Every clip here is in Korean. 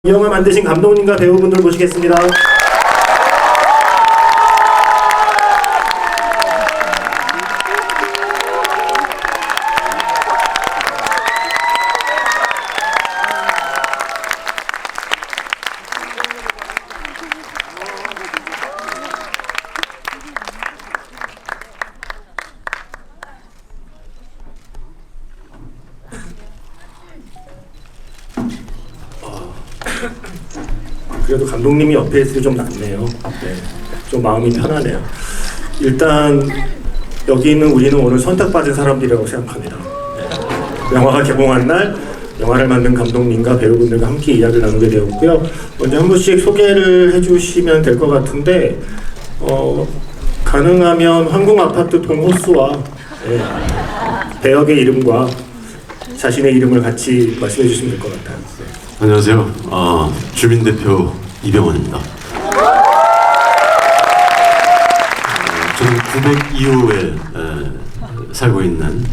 이 영화 만드신 감독님과 배우분들 모시겠습니다. 그래도 감독님이 옆에 있으니 좀 낫네요. 네, 좀 마음이 편하네요. 일단 여기 있는 우리는 오늘 선택받은 사람들이라고 생각합니다. 네. 영화가 개봉한 날 영화를 만든 감독님과 배우분들과 함께 이야기를 나누게 되었고요. 먼저 한 분씩 소개를 해주시면 될 것 같은데 가능하면 황궁아파트 동호수와 배역의 이름과 자신의 이름을 같이 말씀해 주시면 될 것 같아요. 네. 안녕하세요. 주민대표 이병헌입니다. 저는 902호에 살고 있는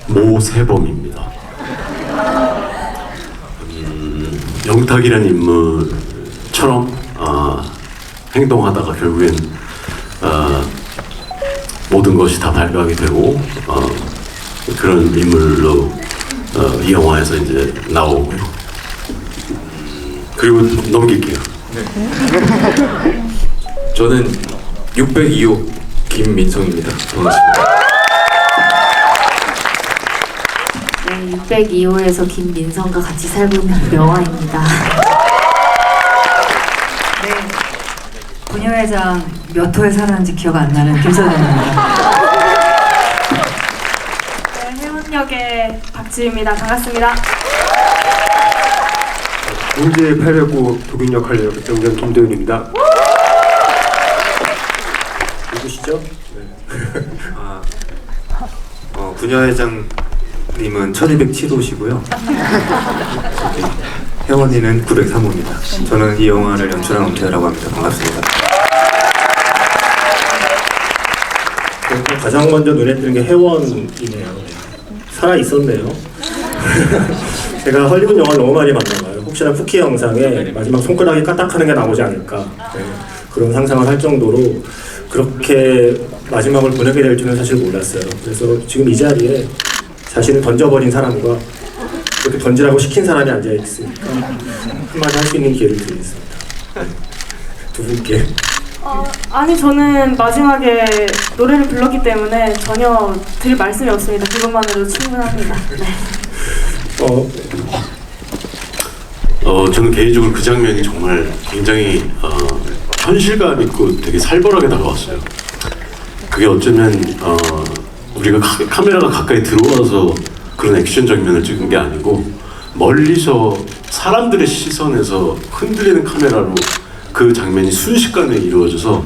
모세범입니다. 영탁이라는 인물처럼 행동하다가 결국엔 모든 것이 다 발각이 되고 그런 인물로 이 영화에서 이제 나오고요. 그리고 넘길게요. 네. 저는 602호 김민성입니다. 반갑습니다. 네, 602호에서 김민성과 같이 살고 있는 명화입니다. 네, 본여회장 몇 호에 살았는지 기억 안 나는 김선현입니다. 네, 해운역의 박지유입니다. 반갑습니다. 문제의 809 독인 역할 연기한 김도윤입니다. 누구시죠? 부녀회장님은 1207호시고요. 혜원이는 903호입니다. 저는 이 영화를 연출한 엄태라고 합니다. 반갑습니다. 가장 먼저 눈에 띄는 게 혜원이네요. 살아 있었네요. 제가 헐리우드 영화 너무 많이 만나봐요. 혹시나 쿠키 영상에 마지막 손가락이 까딱하는 게 나오지 않을까 그런 상상을 할 정도로 그렇게 마지막을 보내게 될 줄은 사실 몰랐어요. 그래서 지금 이 자리에 자신을 던져버린 사람과 그렇게 던지라고 시킨 사람이 앉아있으니까 한마디 할 수 있는 기회를 드리겠습니다. 두 분께. 아니 저는 마지막에 노래를 불렀기 때문에 전혀 드릴 말씀이 없습니다. 그것만으로 충분합니다. 네. 저는 개인적으로 그 장면이 정말 굉장히 현실감 있고 되게 살벌하게 다가왔어요. 그게 어쩌면 우리가 카메라가 가까이 들어와서 그런 액션 장면을 찍은 게 아니고 멀리서 사람들의 시선에서 흔들리는 카메라로 그 장면이 순식간에 이루어져서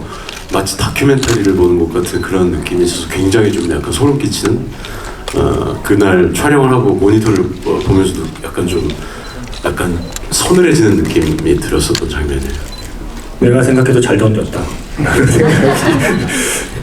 마치 다큐멘터리를 보는 것 같은 그런 느낌이 있어서 굉장히 좀 약간 소름 끼치는 그날 촬영을 하고 모니터를 보면서도 약간 서늘해지는 느낌이 들었었던 장면이에요. 내가 생각해도 잘 던졌다 라는 생각이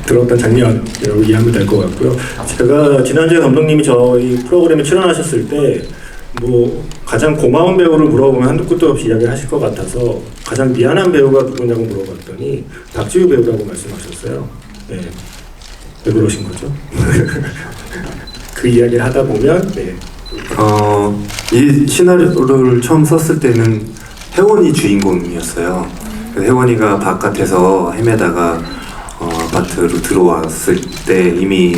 들었던 장면이라고 이해하면 될 것 같고요. 제가 지난주에 감독님이 저희 프로그램에 출연하셨을 때 뭐 가장 고마운 배우를 물어보면 한두 끝도 없이 이야기를 하실 것 같아서 가장 미안한 배우가 누구냐고 물어봤더니 박지유 배우라고 말씀하셨어요. 네. 왜 그러신 거죠? 그 이야기를 하다 보면 이 시나리오를 처음 썼을 때는 혜원이 주인공이었어요. 혜원이가 바깥에서 헤매다가 아파트로 들어왔을 때 이미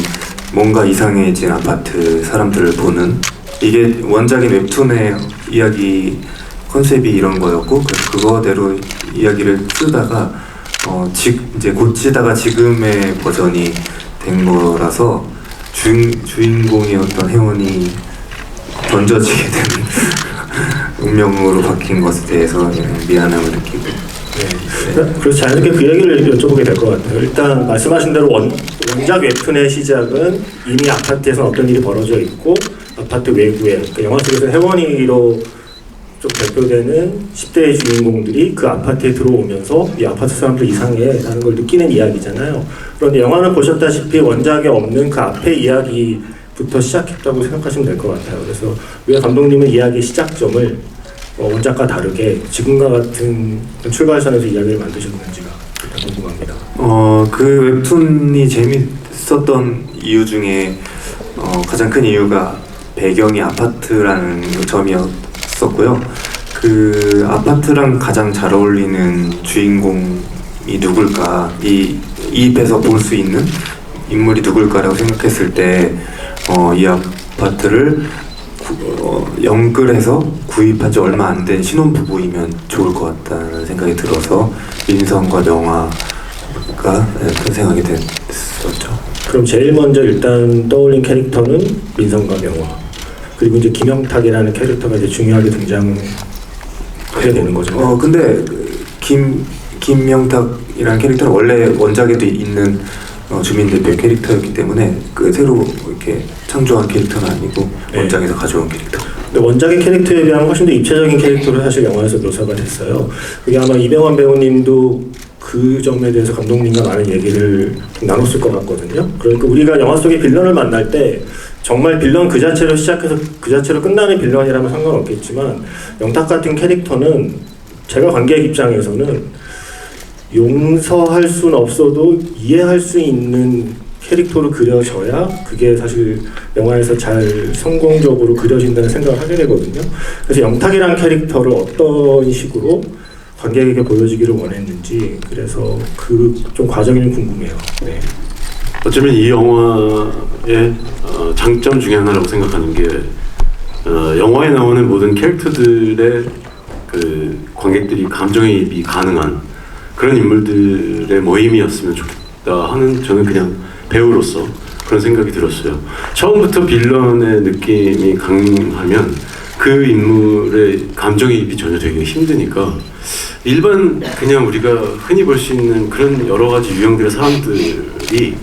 뭔가 이상해진 아파트 사람들을 보는, 이게 원작인 웹툰의 이야기 컨셉이 이런 거였고, 그래서 그거대로 이야기를 쓰다가 이제 고치다가 지금의 버전이 된 거라서 주인공이었던 혜원이 던져지게 되는 운명으로 바뀐 것에 대해서 미안함을 느끼고. 네. 그래서 자연스럽게 그 얘기를 여쭤보게 될 것 같아요. 일단 말씀하신 대로 원작 웹툰의 시작은 이미 아파트에서 어떤 일이 벌어져 있고 아파트 외부에, 그러니까 영화 속에서 혜원이로 좀 대표되는 10대의 주인공들이 그 아파트에 들어오면서 이 아파트 사람들 이상해라는 걸 느끼는 이야기잖아요. 그런데 영화는 보셨다시피 원작에 없는 그 앞의 이야기부터 시작했다고 생각하시면 될 것 같아요. 그래서 왜 감독님은 이야기 시작점을 원작과 다르게 지금과 같은 출발선에서 이야기를 만드셨는지가 일단 궁금합니다. 그 웹툰이 재밌었던 이유 중에 가장 큰 이유가 배경이 아파트라는 점이었었고요. 그 아파트랑 가장 잘 어울리는 주인공이 누굴까, 이 입에서 볼 수 있는 인물이 누굴까라고 생각했을 때 이 아파트를 연끌해서 구입한 지 얼마 안 된 신혼부부이면 좋을 것 같다는 생각이 들어서 민성과 명화가 큰 생각이 됐었죠. 그럼 제일 먼저 일단 떠올린 캐릭터는 민성과 명화, 그리고 이제 김영탁이라는 캐릭터가 이제 중요하게 등장하게 되는 거죠. 근데 김명탁이라는 캐릭터는 원래 원작에도 있는 주민대표 캐릭터였기 때문에 새로 이렇게 창조한 캐릭터는 아니고 원작에서 가져온 캐릭터. 근데 원작의 캐릭터에 비하면 훨씬 더 입체적인 캐릭터로 사실 영화에서 묘사가 됐어요. 그게 아마 이병헌 배우님도 그 점에 대해서 감독님과 많은 얘기를 좀 나눴을 것 같거든요. 그러니까 우리가 영화 속의 빌런을 만날 때 정말 빌런 그 자체로 시작해서 그 자체로 끝나는 빌런이라면 상관없겠지만 영탁 같은 캐릭터는 제가 관객 입장에서는 용서할 수는 없어도 이해할 수 있는 캐릭터로 그려져야 그게 사실 영화에서 잘 성공적으로 그려진다는 생각을 하게 되거든요. 그래서 영탁이라는 캐릭터를 어떤 식으로 관객에게 보여지기를 원했는지, 그래서 그 좀 과정이 좀 궁금해요. 네. 어쩌면 이 영화의 장점 중에 하나라고 생각하는 게 영화에 나오는 모든 캐릭터들의 그 관객들이 감정이입이 가능한 그런 인물들의 모임이었으면 좋겠다 하는, 저는 그냥 배우로서 그런 생각이 들었어요. 처음부터 빌런의 느낌이 강하면 그 인물의 감정이입이 전혀 되기 힘드니까 일반 그냥 우리가 흔히 볼 수 있는 그런 여러 가지 유형들의 사람들이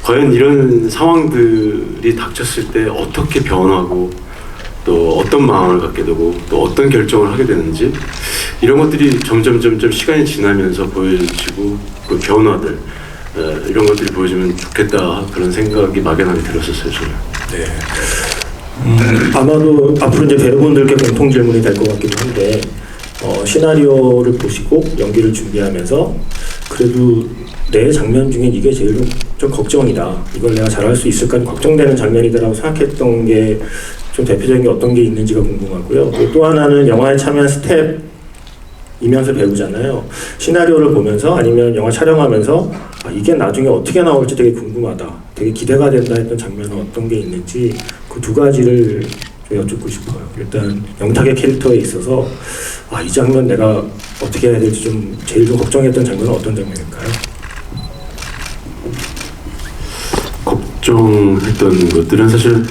과연 이런 상황들이 닥쳤을 때 어떻게 변하고 또 어떤 마음을 갖게 되고 또 어떤 결정을 하게 되는지, 이런 것들이 점점 시간이 지나면서 보여지고 그 변화들, 이런 것들이 보여주면 좋겠다 그런 생각이 막연하게 들었었어요, 저는. 네. 아마도 앞으로 이제 배우분들께 공통 질문이 될 것 같기도 한데, 시나리오를 보시고 연기를 준비하면서 그래도 내 장면 중에 이게 제일 좀 걱정이다, 이걸 내가 잘할 수 있을까 걱정되는 장면이다라고 생각했던 게 좀 대표적인 게 어떤 게 있는지가 궁금하고요. 또 하나는 영화에 참여한 스텝이면서 배우잖아요. 시나리오를 보면서 아니면 영화 촬영하면서 이게 나중에 어떻게 나올지 되게 궁금하다, 되게 기대가 된다 했던 장면은 어떤 게 있는지, 그 두 가지를 좀 여쭙고 싶어요. 일단 영탁의 캐릭터에 있어서 이 장면 내가 어떻게 해야 될지 제일 걱정했던 장면은 어떤 장면일까요? 걱정했던 것들은 사실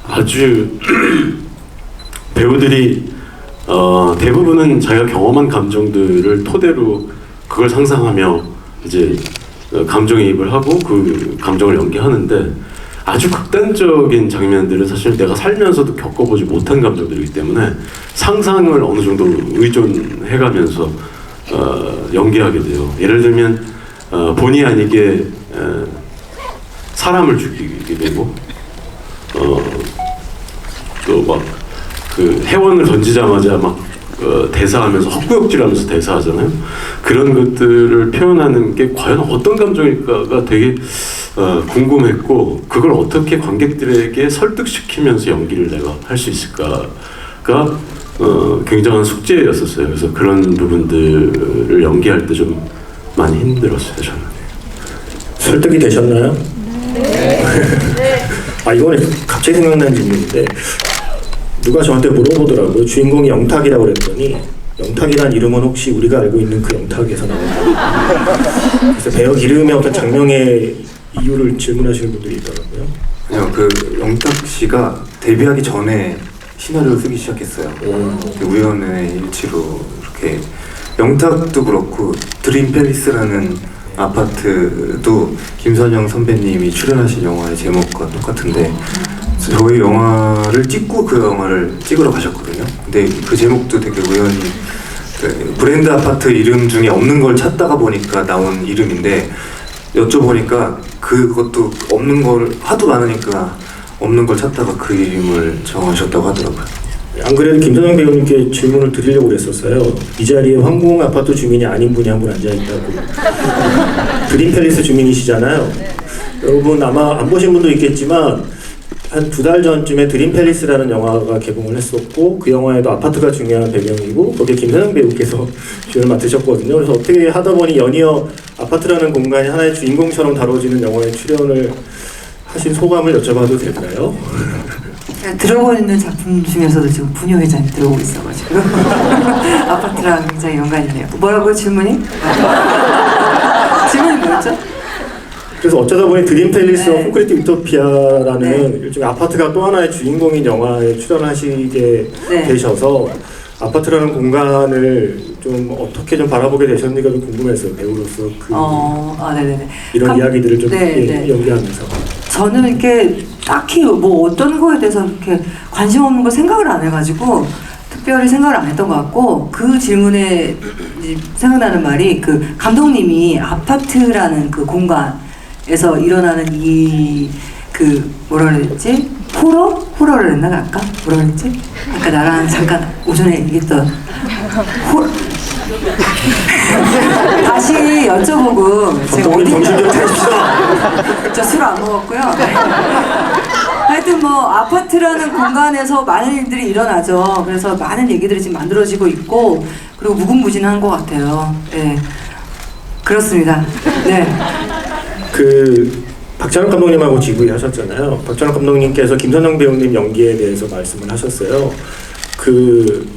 아주 배우들이 대부분은 자기가 경험한 감정들을 토대로 그걸 상상하며 이제 감정이입을 하고 그 감정을 연기하는데, 아주 극단적인 장면들은 사실 내가 살면서도 겪어보지 못한 감정들이기 때문에 상상을 어느 정도 의존해가면서 연기하게 돼요. 예를 들면 본의 아니게 사람을 죽이게 되고 또 막 그 회원을 던지자마자 막 대사하면서 헛구역질하면서 대사하잖아요. 그런 것들을 표현하는 게 과연 어떤 감정일까가 되게 궁금했고, 그걸 어떻게 관객들에게 설득시키면서 연기를 내가 할 수 있을까가 굉장한 숙제였었어요. 그래서 그런 부분들을 연기할 때 좀 많이 힘들었어요, 저는. 설득이 되셨나요? 네. 이번에 갑자기 생각난 질문인데, 누가 저한테 물어보더라고요. 주인공이 영탁이라고 그랬더니 영탁이란 이름은 혹시 우리가 알고 있는 그 영탁에서 나오나요? 그래서 배역 이름의 어떤 장명의 이유를 질문하시는 분들이 있더라고요. 아니요, 그 영탁 씨가 데뷔하기 전에 시나리오를 쓰기 시작했어요. 우연의 일치로 이렇게. 영탁도 그렇고 드림 팰리스라는 아파트도 김선영 선배님이 출연하신 영화의 제목과 똑같은데 저희 영화를 찍고 그 영화를 찍으러 가셨거든요. 근데 그 제목도 되게 우연히 그 브랜드 아파트 이름 중에 없는 걸 찾다가 보니까 나온 이름인데 여쭤보니까 그것도 없는 걸 하도 많으니까 없는 걸 찾다가 그 이름을 정하셨다고 하더라고요. 안 그래도 김선영 배우님께 질문을 드리려고 그랬었어요. 이 자리에 황공 아파트 주민이 아닌 분이 한 분 앉아있다고. 드림팰리스 주민이시잖아요. 여러분 아마 안 보신 분도 있겠지만 한 2달 전쯤에 드림팰리스라는 영화가 개봉을 했었고 그 영화에도 아파트가 중요한 배경이고 거기에 김선영 배우께서 주연을 맡으셨거든요. 그래서 어떻게 하다 보니 연이어 아파트라는 공간이 하나의 주인공처럼 다뤄지는 영화에 출연을 하신 소감을 여쭤봐도 될까요? 들어오고 있는 작품 중에서도 지금 부녀회장이 들어오고 있어가지고 아파트랑 굉장히 연관이네요. 뭐라고요 질문이? 질문이 뭐였죠? 그래서 어쩌다 보니 드림팰리스와 네. 콘크리트 유토피아라는 일종의 아파트가 또 하나의 주인공인 영화에 출연하시게 네. 되셔서 아파트라는 공간을 좀 어떻게 좀 바라보게 되셨는지가 좀 궁금했어요. 배우로서 네네네. 이런 이야기들을 좀 네. 연기하면서. 저는 이렇게 딱히 뭐 어떤 거에 대해서 이렇게 관심 없는 거 생각을 안 해가지고 특별히 생각을 안 했던 것 같고 그 질문에 이제 생각나는 말이 그 감독님이 아파트라는 그 공간에서 일어나는 이 그 뭐라 그랬지? 호러를 했나 아까? 뭐라 그랬지? 아까 나랑 잠깐 오전에 얘기했던 다시 여쭤보고 제가 감독님 어디 정신 좀 차립시다. 저 술 안 먹었고요. 하여튼 뭐 아파트라는 공간에서 많은 일들이 일어나죠. 그래서 많은 얘기들이 지금 만들어지고 있고 그리고 무궁무진한 것 같아요. 네, 그렇습니다. 네. 그 박찬욱 감독님하고 GV 하셨잖아요. 박찬욱 감독님께서 김선영 배우님 연기에 대해서 말씀을 하셨어요. 그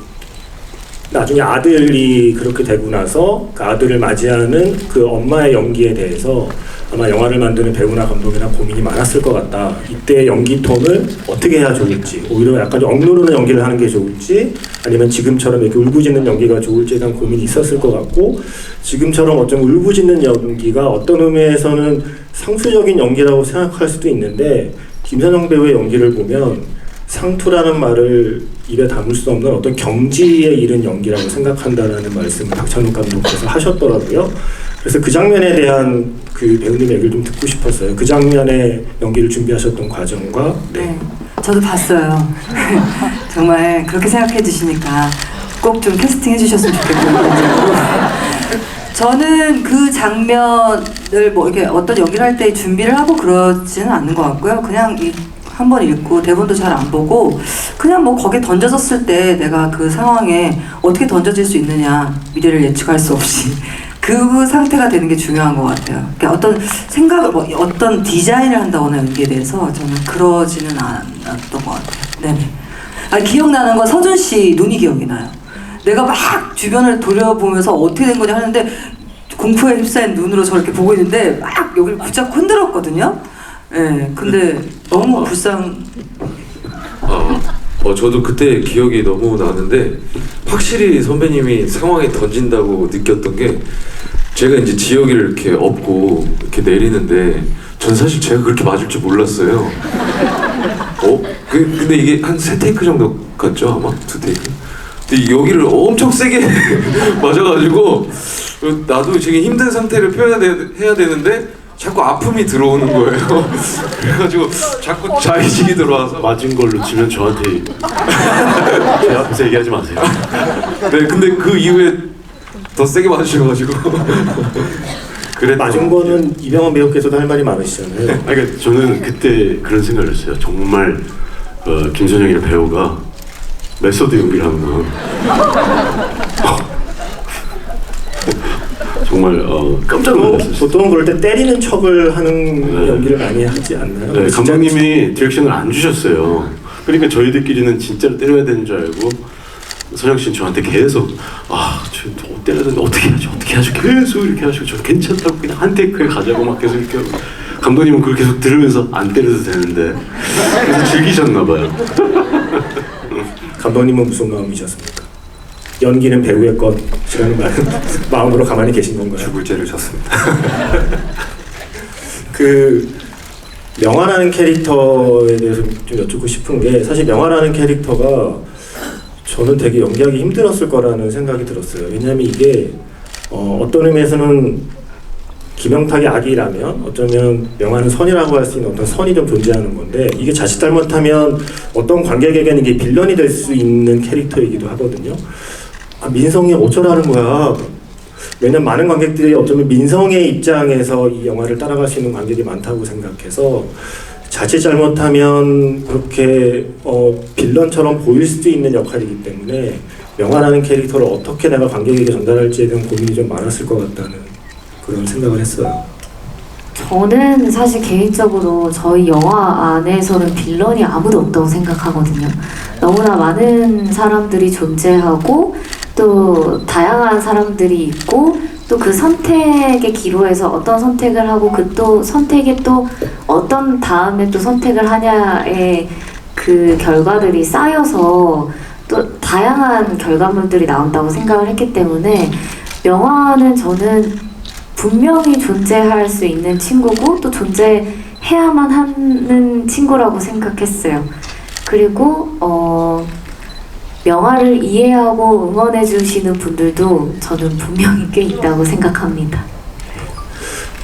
나중에 아들이 그렇게 되고 나서 그 아들을 맞이하는 그 엄마의 연기에 대해서 아마 영화를 만드는 배우나 감독이나 고민이 많았을 것 같다. 이때 연기 톤을 어떻게 해야 좋을지, 오히려 약간 억누르는 연기를 하는 게 좋을지, 아니면 지금처럼 이렇게 울부짖는 연기가 좋을지에 대한 고민이 있었을 것 같고, 지금처럼 어쩜 울부짖는 연기가 어떤 의미에서는 상투적인 연기라고 생각할 수도 있는데, 김선영 배우의 연기를 보면 상투라는 말을 입에 담을 수 없는 어떤 경지에 이른 연기라고 생각한다라는 말씀을 박찬욱 감독께서 하셨더라고요. 그래서 그 장면에 대한 그 배우님 얘기를 좀 듣고 싶었어요. 그 장면의 연기를 준비하셨던 과정과 네, 저도 봤어요. 정말 그렇게 생각해 주시니까 꼭 좀 캐스팅 해주셨으면 좋겠고요. 저는 그 장면을 뭐 이렇게 어떤 연기를 할 때 준비를 하고 그러지는 않는 것 같고요. 그냥 한 번 읽고 대본도 잘 안 보고 그냥 뭐 거기에 던져졌을 때 내가 그 상황에 어떻게 던져질 수 있느냐, 미래를 예측할 수 없이 그 상태가 되는 게 중요한 것 같아요. 그러니까 어떤 생각을 뭐 어떤 디자인을 한다거나 연기에 대해서 저는 그러지는 않았던 것 같아요. 네네. 기억나는 건 서준 씨 눈이 기억이 나요. 내가 막 주변을 돌려보면서 어떻게 된 거냐 하는데 공포에 휩싸인 눈으로 저렇게 보고 있는데 막 여기를 붙잡고 흔들었거든요. 네, 근데 너무 불쌍. 저도 그때 기억이 너무 나는데 확실히 선배님이 상황에 던진다고 느꼈던 게 제가 이제 지역이를 이렇게 업고 이렇게 내리는데 전 사실 제가 그렇게 맞을 줄 몰랐어요. 근데 이게 한 3테이크 정도 같죠 아마? 2테이크? 근데 여기를 엄청 세게 맞아가지고 나도 지금 힘든 상태를 표현해야 되는데 자꾸 아픔이 들어오는 거예요. 그래가지고 자꾸 자의식이 들어와서 맞은 걸로 치면 저한테 제 앞에서 얘기하지 마세요. 네, 근데 그 이후에 더 세게 맞으셔가지고 맞은 거는 이병헌 배우께서도 할 말이 많으시잖아요. 그러니까 저는 그때 그런 생각을 했어요. 정말 김선영이라는 배우가 메소드 연기를 하는구나. 정말 깜짝 놀랐어요. 보통 그럴 때 때리는 척을 하는 연기를 많이 하지 않나요? 네, 감독님이 디렉션을 안 주셨어요. 그러니까 저희들끼리는 진짜로 때려야 되는 줄 알고 선영 씨는 저한테 계속 저 때려야 되는데 어떻게 하죠 계속 이렇게 하시고 저 괜찮다고 그냥 한 테이크에 가자고 막 계속 이렇게 하고 감독님은 그걸 계속 들으면서 안 때려도 되는데 그래서 즐기셨나 봐요. 감독님은 무슨 마음이셨습니까? 연기는 배우의 것이라는 마음으로 가만히 계신 건가요? 죽을 죄를 졌습니다. 명화라는 캐릭터에 대해서 좀 여쭙고 싶은 게 사실 명화라는 캐릭터가 저는 되게 연기하기 힘들었을 거라는 생각이 들었어요. 왜냐하면 이게 어떤 의미에서는 김영탁이 악이라면 어쩌면 명화는 선이라고 할 수 있는 어떤 선이 좀 존재하는 건데 이게 자칫 잘못하면 어떤 관객에게는 이게 빌런이 될 수 있는 캐릭터이기도 하거든요. 아, 민성이 어쩌라는 거야. 왜냐면 많은 관객들이 어쩌면 민성의 입장에서 이 영화를 따라갈 수 있는 관객이 많다고 생각해서 자칫 잘못하면 그렇게 빌런처럼 보일 수도 있는 역할이기 때문에 명화라는 캐릭터를 어떻게 내가 관객에게 전달할지에 대한 고민이 좀 많았을 것 같다는 그런 생각을 했어요. 저는 사실 개인적으로 저희 영화 안에서는 빌런이 아무도 없다고 생각하거든요. 너무나 많은 사람들이 존재하고 또 다양한 사람들이 있고 또 그 선택의 기로에서 어떤 선택을 하고 그 또 선택에 또 어떤 다음에 또 선택을 하냐의 그 결과들이 쌓여서 또 다양한 결과물들이 나온다고 생각을 했기 때문에 명화는 저는 분명히 존재할 수 있는 친구고 또 존재해야만 하는 친구라고 생각했어요. 그리고 명화를 이해하고 응원해 주시는 분들도 저는 분명히 꽤 있다고 생각합니다.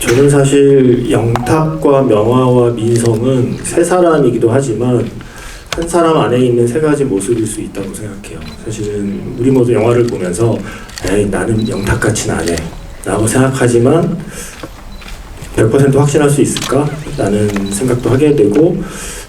저는 사실 영탁과 명화와 민성은 세 사람이기도 하지만 한 사람 안에 있는 세 가지 모습일 수 있다고 생각해요. 사실은 우리 모두 영화를 보면서 에이 나는 영탁같이는 안 해 라고 생각하지만 100% 확신할 수 있을까? 라는 생각도 하게 되고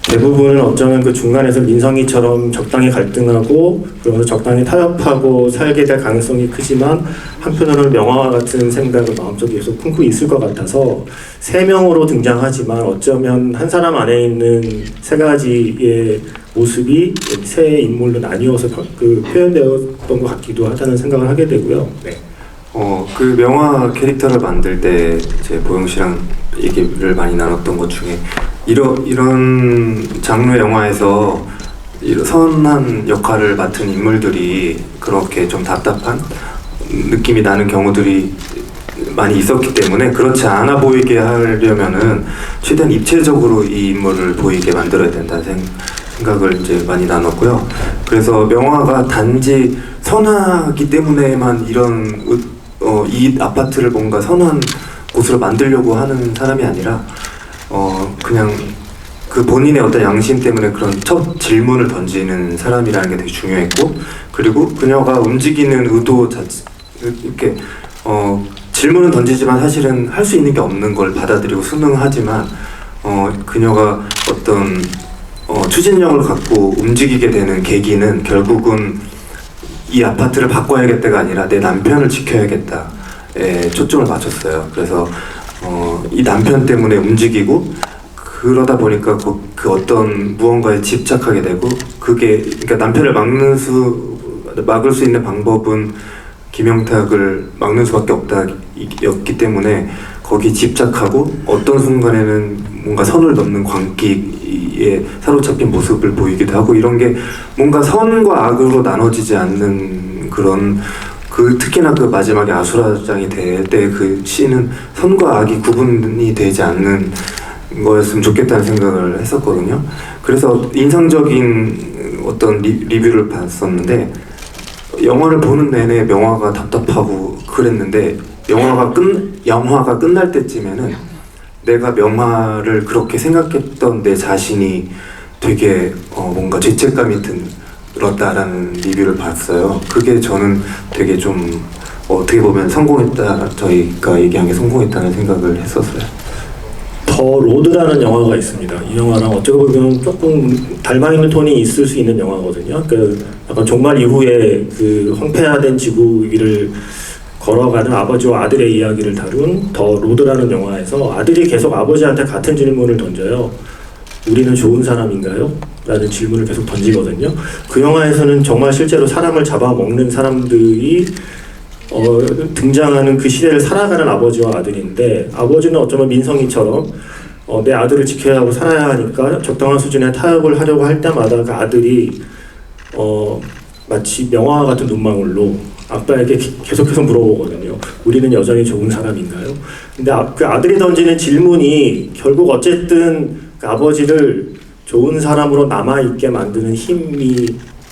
대부분은 어쩌면 그 중간에서 민성이처럼 적당히 갈등하고 그러면서 적당히 타협하고 살게 될 가능성이 크지만 한편으로는 명화와 같은 생각을 마음속에 계속 품고 있을 것 같아서 세 명으로 등장하지만 어쩌면 한 사람 안에 있는 세 가지의 모습이 세 인물로 나뉘어서 표현되었던 것 같기도 하다는 생각을 하게 되고요. 네. 그 명화 캐릭터를 만들 때 제 보영 씨랑 얘기를 많이 나눴던 것 중에 이런 장르 영화에서 선한 역할을 맡은 인물들이 그렇게 좀 답답한 느낌이 나는 경우들이 많이 있었기 때문에 그렇지 않아 보이게 하려면은 최대한 입체적으로 이 인물을 보이게 만들어야 된다는 생각을 이제 많이 나눴고요. 그래서 명화가 단지 선하기 때문에만 이 아파트를 뭔가 선한 곳으로 만들려고 하는 사람이 아니라 그냥 그 본인의 어떤 양심 때문에 그런 첫 질문을 던지는 사람이라는 게 되게 중요했고 그리고 그녀가 움직이는 의도 이렇게 질문은 던지지만 사실은 할 수 있는 게 없는 걸 받아들이고 순응하지만 그녀가 어떤 추진력을 갖고 움직이게 되는 계기는 결국은 이 아파트를 바꿔야겠다가 아니라 내 남편을 지켜야겠다에 초점을 맞췄어요. 그래서 이 남편 때문에 움직이고 그러다 보니까 그 어떤 무언가에 집착하게 되고 그러니까 남편을 막을 수 있는 방법은 김영탁을 막는 수밖에 없다였기 때문에 거기 집착하고 어떤 순간에는 뭔가 선을 넘는 광기에 사로잡힌 모습을 보이기도 하고 이런 게 뭔가 선과 악으로 나눠지지 않는 그런 특히나 그 마지막에 아수라장이 될 때 그 시는 선과 악이 구분이 되지 않는 거였으면 좋겠다는 생각을 했었거든요. 그래서 인상적인 어떤 리뷰를 봤었는데 영화를 보는 내내 명화가 답답하고 그랬는데 영화가 끝날 때쯤에는 내가 명화를 그렇게 생각했던 내 자신이 되게 뭔가 죄책감이 들었다라는 리뷰를 봤어요. 그게 저는 되게 좀 어떻게 보면 성공했다, 저희가 얘기한 게 성공했다는 생각을 했었어요. 더 로드라는 영화가 있습니다. 이 영화랑 어떻게 보면 조금 닮아있는 톤이 있을 수 있는 영화거든요. 그 약간 종말 이후에 그 황폐화된 지구 위를 걸어가는 아버지와 아들의 이야기를 다룬 더 로드라는 영화에서 아들이 계속 아버지한테 같은 질문을 던져요. 우리는 좋은 사람인가요? 라는 질문을 계속 던지거든요. 그 영화에서는 정말 실제로 사람을 잡아먹는 사람들이 등장하는 그 시대를 살아가는 아버지와 아들인데 아버지는 어쩌면 민성이처럼 내 아들을 지켜야 하고 살아야 하니까 적당한 수준의 타협을 하려고 할 때마다 그 아들이 마치 명화와 같은 눈망울로 아빠에게 계속해서 물어보거든요. 우리는 여전히 좋은 사람인가요? 근데 그 아들이 던지는 질문이 결국 어쨌든 그 아버지를 좋은 사람으로 남아있게 만드는 힘이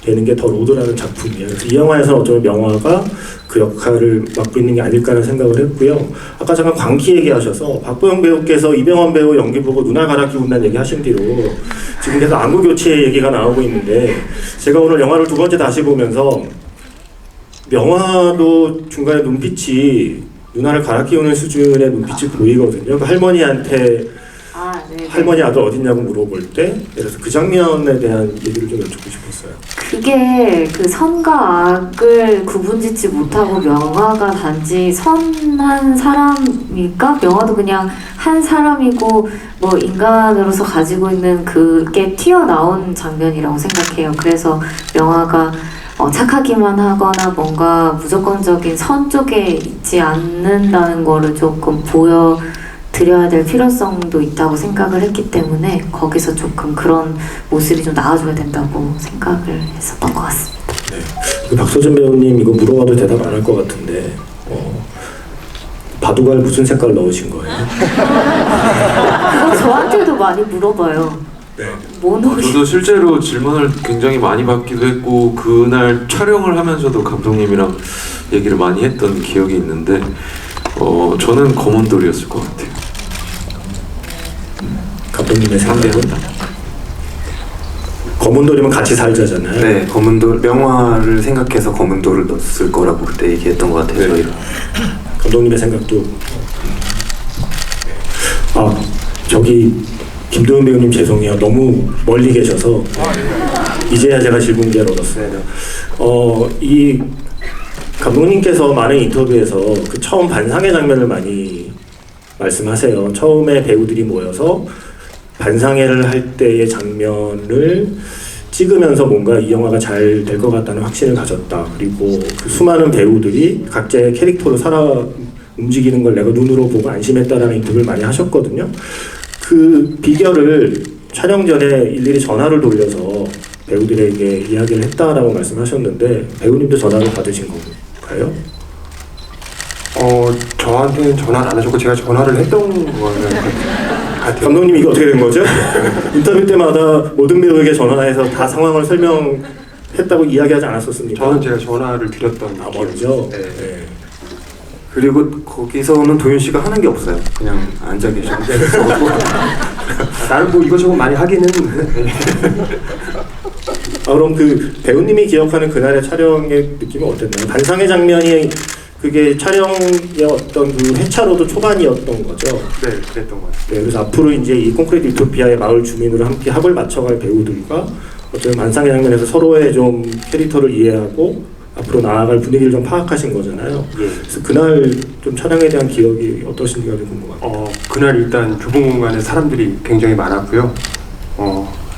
되는 게 더 로드라는 작품이에요. 그래서 이 영화에서 어쩌면 명화가 그 역할을 맡고 있는 게 아닐까라는 생각을 했고요. 아까 잠깐 광기 얘기하셔서 박보영 배우께서 이병헌 배우 연기 보고 눈알 갈아 끼운다는 얘기 하신 뒤로 지금 계속 안구 교체 얘기가 나오고 있는데, 제가 오늘 영화를 두 번째 다시 보면서 명화도 중간에 눈빛이 눈알을 갈아 끼우는 수준의 눈빛이 보이거든요. 그 할머니한테 네. 할머니 아들 어딨냐고 물어볼 때, 그래서 그 장면에 대한 얘기를 좀 여쭙고 싶었어요. 그게 그 선과 악을 구분짓지 못하고 명화가 단지 선한 사람일까? 명화도 그냥 한 사람이고 뭐 인간으로서 가지고 있는 그게 튀어나온 장면이라고 생각해요. 그래서 명화가 착하기만 하거나 뭔가 무조건적인 선 쪽에 있지 않는다는 거를 조금 보여드려야 될 필요성도 있다고 생각을 했기 때문에 거기서 조금 그런 모습이 좀 나와줘야 된다고 생각을 했었던 것 같습니다. 네. 박소진 배우님 이거 물어봐도 대답 안 할 것 같은데 바둑알 무슨 색깔 넣으신 거예요? 그거 저한테도 많이 물어봐요. 네. 뭐 넣으신 저도 실제로 질문을 굉장히 많이 받기도 했고 그날 촬영을 하면서도 감독님이랑 얘기를 많이 했던 기억이 있는데 저는 검은 돌이었을 것 같아요. 감독님의 생각은? 검은 돌이면 같이 살자잖아요. 네, 검은 돌 명화를 생각해서 검은 돌을 넣었을 거라고 그때 얘기했던 것 같아요. 네. 저희가. 감독님의 생각도. 저기 김도현 배우님 죄송해요. 너무 멀리 계셔서 이제야 제가 질문 기회를 얻었어요. 이 감독님께서 많은 인터뷰에서 그 처음 반상회 장면을 많이 말씀하세요. 처음에 배우들이 모여서 반상회를 할 때의 장면을 찍으면서 뭔가 이 영화가 잘 될 것 같다는 확신을 가졌다. 그리고 그 수많은 배우들이 각자의 캐릭터로 살아 움직이는 걸 내가 눈으로 보고 안심했다라는 인터뷰를 많이 하셨거든요. 그 비결을 촬영 전에 일일이 전화를 돌려서 배우들에게 이야기를 했다라고 말씀하셨는데 배우님도 전화를 받으신 건가요? 저한테는 전화를 안 하셨고 제가 전화를 했던 거는 같아요. 감독님 이게 어떻게 된 거죠? 인터뷰 때마다 모든 배우에게 전화해서 다 상황을 설명했다고 이야기하지 않았었습니까? 저는 제가 전화를 드렸던 먼저? 네. 네. 그리고 거기서는 도윤 씨가 하는 게 없어요. 그냥 앉아 계셔. 나는 뭐 이것저것 많이 하긴 했는데 그럼 그 배우님이 기억하는 그날의 촬영의 느낌은 어땠나요? 반상회 장면이 그게 촬영의 어떤 그 회차로도 초반이었던 거죠. 네, 그랬던 것 같아요. 네, 그래서 앞으로 이제 이 콘크리트 유토피아의 마을 주민으로 함께 합을 맞춰갈 배우들과 어쩌면 반상회 장면에서 서로의 좀 캐릭터를 이해하고 앞으로 나아갈 분위기를 좀 파악하신 거잖아요. 예. 그래서 그날 좀 촬영에 대한 기억이 어떠신지가 좀 궁금합니다. 그날 일단 좁은 공간에 사람들이 굉장히 많았고요.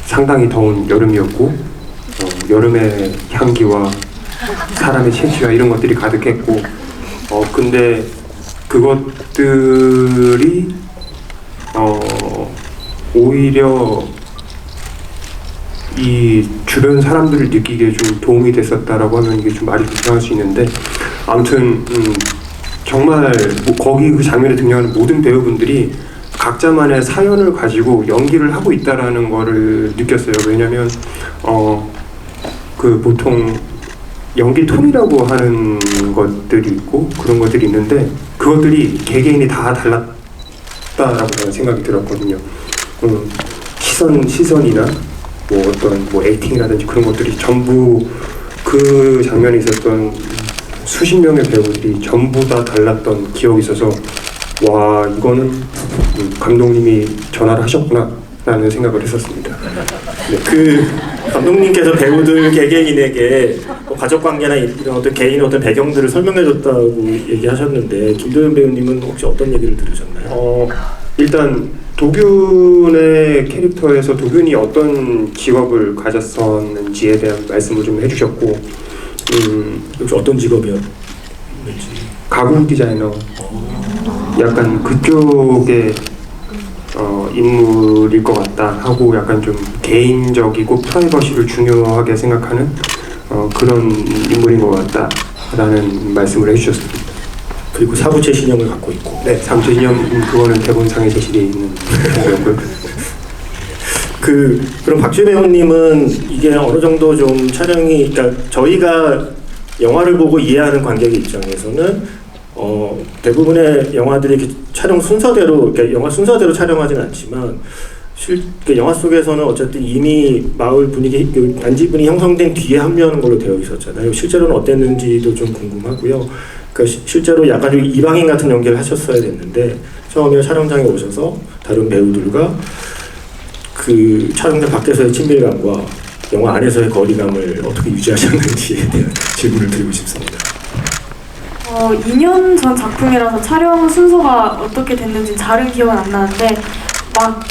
상당히 더운 여름이었고 여름의 향기와 사람의 체취와 이런 것들이 가득했고 근데 그것들이 오히려 이 주변 사람들을 느끼기에 좀 도움이 됐었다라고 하면 이게 좀 말이 불편할 수 있는데 아무튼 정말 거기 그 장면에 등장하는 모든 배우분들이 각자만의 사연을 가지고 연기를 하고 있다라는 거를 느꼈어요. 왜냐면 그 보통 연기 톤이라고 하는 것들이 있고 그런 것들이 있는데 그것들이 개개인이 다 달랐다라고 저는 생각이 들었거든요. 시선이나 뭐 어떤 뭐 액팅이라든지 그런 것들이 전부 그 장면에 있었던 수십 명의 배우들이 전부 다 달랐던 기억이 있어서 와 이거는 감독님이 전화를 하셨구나 라는 생각을 했었습니다. 네, 그 감독님께서 배우들 개개인에게 뭐 가족관계나 이런 어떤 개인의 어떤 배경들을 설명해줬다고 얘기하셨는데 김도현 배우님은 혹시 어떤 얘기를 들으셨나요? 일단 도균의 캐릭터에서 도균이 어떤 직업을 가졌었는지에 대한 말씀을 좀 해주셨고 혹시 어떤 직업이었는지. 가구 디자이너 약간 그쪽의 인물일 것 같다 하고 약간 좀 개인적이고 프라이버시를 중요하게 생각하는 그런 인물인 것 같다라는 말씀을 해주셨습니다. 그리고 사부체 신형을 갖고 있고. 네, 삼체 인형 그거는 대본상에 제시되어 있는 거였고요. 그럼 박주희 배우님은 이게 어느 정도 좀 촬영이, 그러니까 저희가 영화를 보고 이해하는 관객의 입장에서는 대부분의 영화들이 이렇게 촬영 순서대로, 그러니까 영화 순서대로 촬영하진 않지만 영화 속에서는 어쨌든 이미 마을 분위기, 단지 분이 형성된 뒤에 합류하는 걸로 되어 있었잖아요. 실제로는 어땠는지도 좀 궁금하고요. 그러니까 실제로 약간 좀 이방인 같은 연기를 하셨어야 됐는데 처음에 촬영장에 오셔서 다른 배우들과 그 촬영장 밖에서의 친밀감과 영화 안에서의 거리감을 어떻게 유지하셨는지에 대한 질문을 드리고 싶습니다. 2년 전 작품이라서 촬영 순서가 어떻게 됐는지 잘은 기억은 안 나는데 막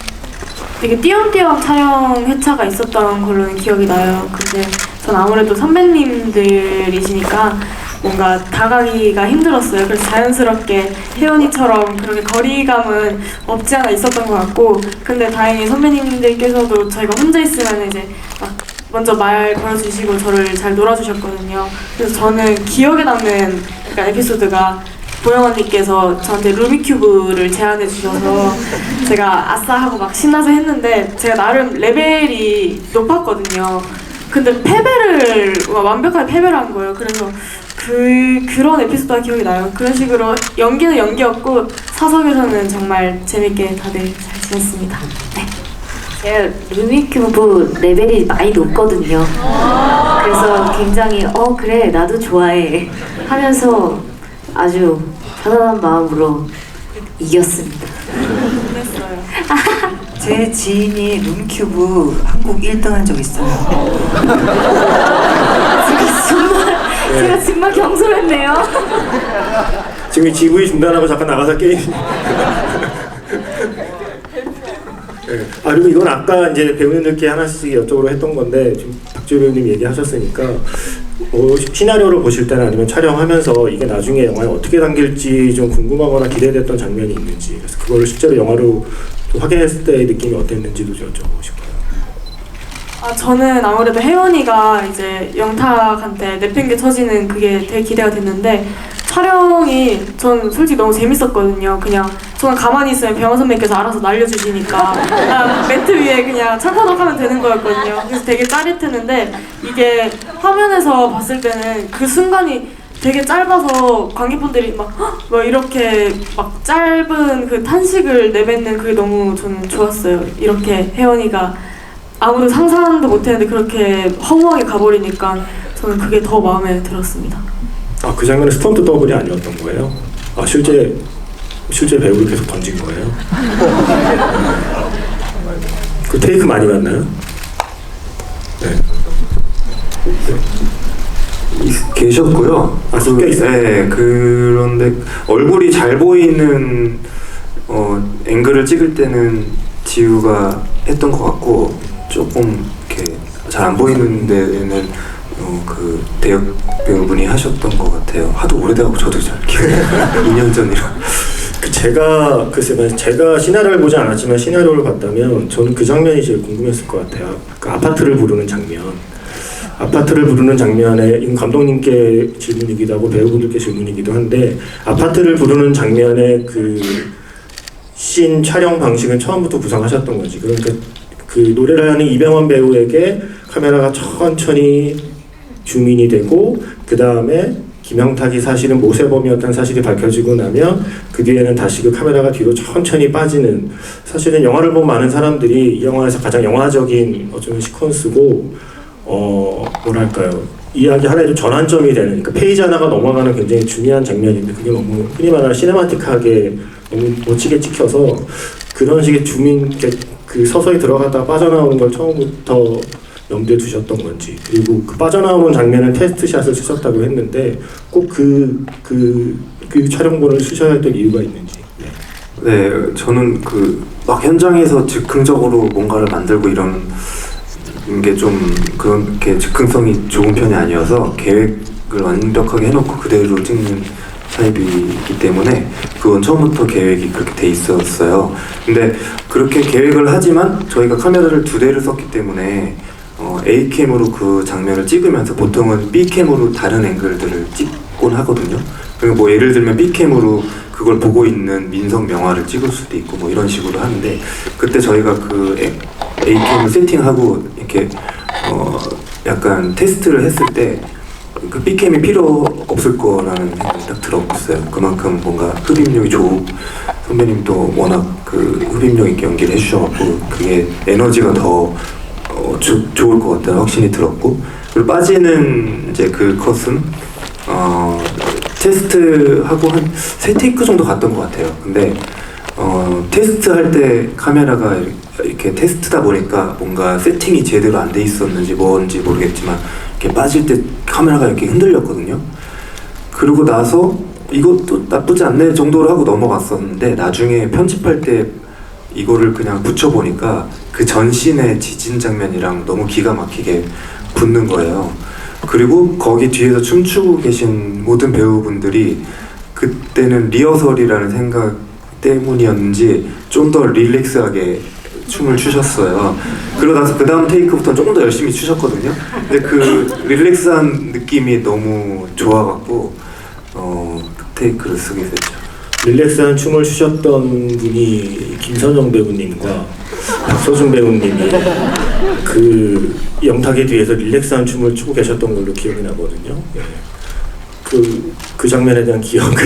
되게 띄엄띄엄 촬영 회차가 있었던 걸로는 기억이 나요. 근데 전 아무래도 선배님들이시니까 뭔가 다가기가 힘들었어요. 그래서 자연스럽게 혜원이처럼 그렇게 거리감은 없지 않아 있었던 것 같고, 근데 다행히 선배님들께서도 저희가 혼자 있으면 이제 막 먼저 말 걸어주시고 저를 잘 놀아주셨거든요. 그래서 저는 기억에 남는 약간 에피소드가 보영 언니께서 저한테 루미큐브를 제안해 주셔서 제가 아싸 하고 막 신나서 했는데 제가 나름 레벨이 높았거든요. 근데 패배를 완벽하게 패배를 한 거예요. 그래서 그런 에피소드가 기억이 나요. 그런 식으로 연기는 연기였고 사석에서는 정말 재밌게 다들 잘 지냈습니다. 네. 제가 루미큐브 레벨이 많이 높거든요. 그래서 굉장히 그래 나도 좋아해 하면서 아주 편안한 마음으로 이겼습니다. 제 지인이 룸큐브 한국 1등 한 적 있어요. 제가 정말 경솔했네요. 지금 이 GV 중단하고 잠깐 나가서 게임. 네. 그리고 이건 아까 이제 배우님들께 하나씩 여쭤보려 했던 건데 지금 박주희 배우님 얘기하셨으니까 시나리오를 보실 때나 아니면 촬영하면서 이게 나중에 영화에 어떻게 담길지 좀 궁금하거나 기대됐던 장면이 있는지, 그래서 그거를 실제로 영화로 좀 확인했을 때의 느낌이 어땠는지도 좀 여쭤보고 싶어요. 저는 아무래도 혜원이가 이제 영탁한테 내팽개 쳐지는 그게 되게 기대가 됐는데 촬영이 전 솔직히 너무 재밌었거든요. 그냥 저는 가만히 있으면 병원 선배님께서 알아서 날려주시니까 매트 위에 그냥 찰파덕 하면 되는 거였거든요. 그래서 되게 짜릿했는데 이게 화면에서 봤을 때는 그 순간이 되게 짧아서 관객분들이 막 이렇게 막 짧은 그 탄식을 내뱉는 그게 너무 저는 좋았어요. 이렇게 혜원이가 아무도 상상도 못했는데 그렇게 허무하게 가버리니까 저는 그게 더 마음에 들었습니다. 그 장면은 스턴트 더블이 아니었던 거예요? 실제 배우를 계속 던진 거예요? 그 테이크 많이 봤나요? 네. 계셨고요. 섞여 있어요? 네, 그런데 얼굴이 잘 보이는 앵글을 찍을 때는 지우가 했던 것 같고 조금 이렇게 잘 안 보이는 데는 그 대역 배우분이 하셨던 것 같아요. 하도 오래돼가지고 저도 잘 기억이 2년 전이라. 제가 시나리오를 보지 않았지만 시나리오를 봤다면 저는 그 장면이 제일 궁금했을 것 같아요. 그 아파트를 부르는 장면. 아파트를 부르는 장면에, 이건 감독님께 질문이기도 하고 배우분들께 질문이기도 한데, 아파트를 부르는 장면의 그 씬 촬영 방식은 처음부터 구상하셨던 거지. 그러니까 그 노래를 하는 이병헌 배우에게 카메라가 천천히 줌인이 되고, 그 다음에 김영탁이 사실은 모세범이었다는 사실이 밝혀지고 나면 그 뒤에는 다시 그 카메라가 뒤로 천천히 빠지는, 사실은 영화를 본 많은 사람들이 이 영화에서 가장 영화적인 어쩌면 시퀀스고 뭐랄까요, 이야기 하나의 좀 전환점이 되는, 그러니까 페이지 하나가 넘어가는 굉장히 중요한 장면인데 그게 너무 흔히 말하는 시네마틱하게 너무 멋지게 찍혀서 그런 식의 줌인, 그 서서히 들어가다 빠져나오는 걸 처음부터 염두에 두셨던 건지, 그리고 그 빠져나오는 장면은 테스트샷을 쓰셨다고 했는데 꼭 그 촬영본을 쓰셔야 될 이유가 있는지. 네, 저는 막 현장에서 즉흥적으로 뭔가를 만들고 이런 게 좀 그렇게 즉흥성이 좋은 편이 아니어서 계획을 완벽하게 해놓고 그대로 찍는 타입이기 때문에 그건 처음부터 계획이 그렇게 돼 있었어요. 근데 그렇게 계획을 하지만 저희가 카메라를 2대를 썼기 때문에 A캠으로 그 장면을 찍으면서 보통은 B캠으로 다른 앵글들을 찍곤 하거든요. 그리고 뭐 예를 들면 B캠으로 그걸 보고 있는 민성 명화를 찍을 수도 있고 뭐 이런 식으로 하는데, 그때 저희가 ATM을 세팅하고 이렇게 약간 테스트를 했을 때 그 B캠이 필요 없을 거라는 생각이 딱 들었어요. 그만큼 뭔가 흡입력이 좋고 선배님도 워낙 그 흡입력 있게 연기를 해주셔갖고 그게 에너지가 더 좋을 것 같다는 확신이 들었고, 그리고 빠지는 이제 그 컷은 테스트하고 한 3테이크 정도 갔던 것 같아요. 근데 테스트할 때 카메라가 이렇게 테스트다 보니까 뭔가 세팅이 제대로 안 돼 있었는지 뭔지 모르겠지만 이렇게 빠질 때 카메라가 이렇게 흔들렸거든요. 그러고 나서 이것도 나쁘지 않네 정도로 하고 넘어갔었는데 나중에 편집할 때 이거를 그냥 붙여보니까 그 전신의 지진 장면이랑 너무 기가 막히게 붙는 거예요. 그리고 거기 뒤에서 춤추고 계신 모든 배우분들이 그때는 리허설이라는 생각 때문이었는지 좀 더 릴렉스하게 춤을 추셨어요. 그러고 나서 그 다음 테이크부터는 조금 더 열심히 추셨거든요. 근데 그 릴렉스한 느낌이 너무 좋아갖고 그 테이크를 쓰게 됐죠. 릴렉스한 춤을 추셨던 분이 김선영 배우님과 박서준 배우님이 그 영탁의 뒤에서 릴렉스한 춤을 추고 계셨던 걸로 기억이 나거든요. 예. 그 장면에 대한 기억을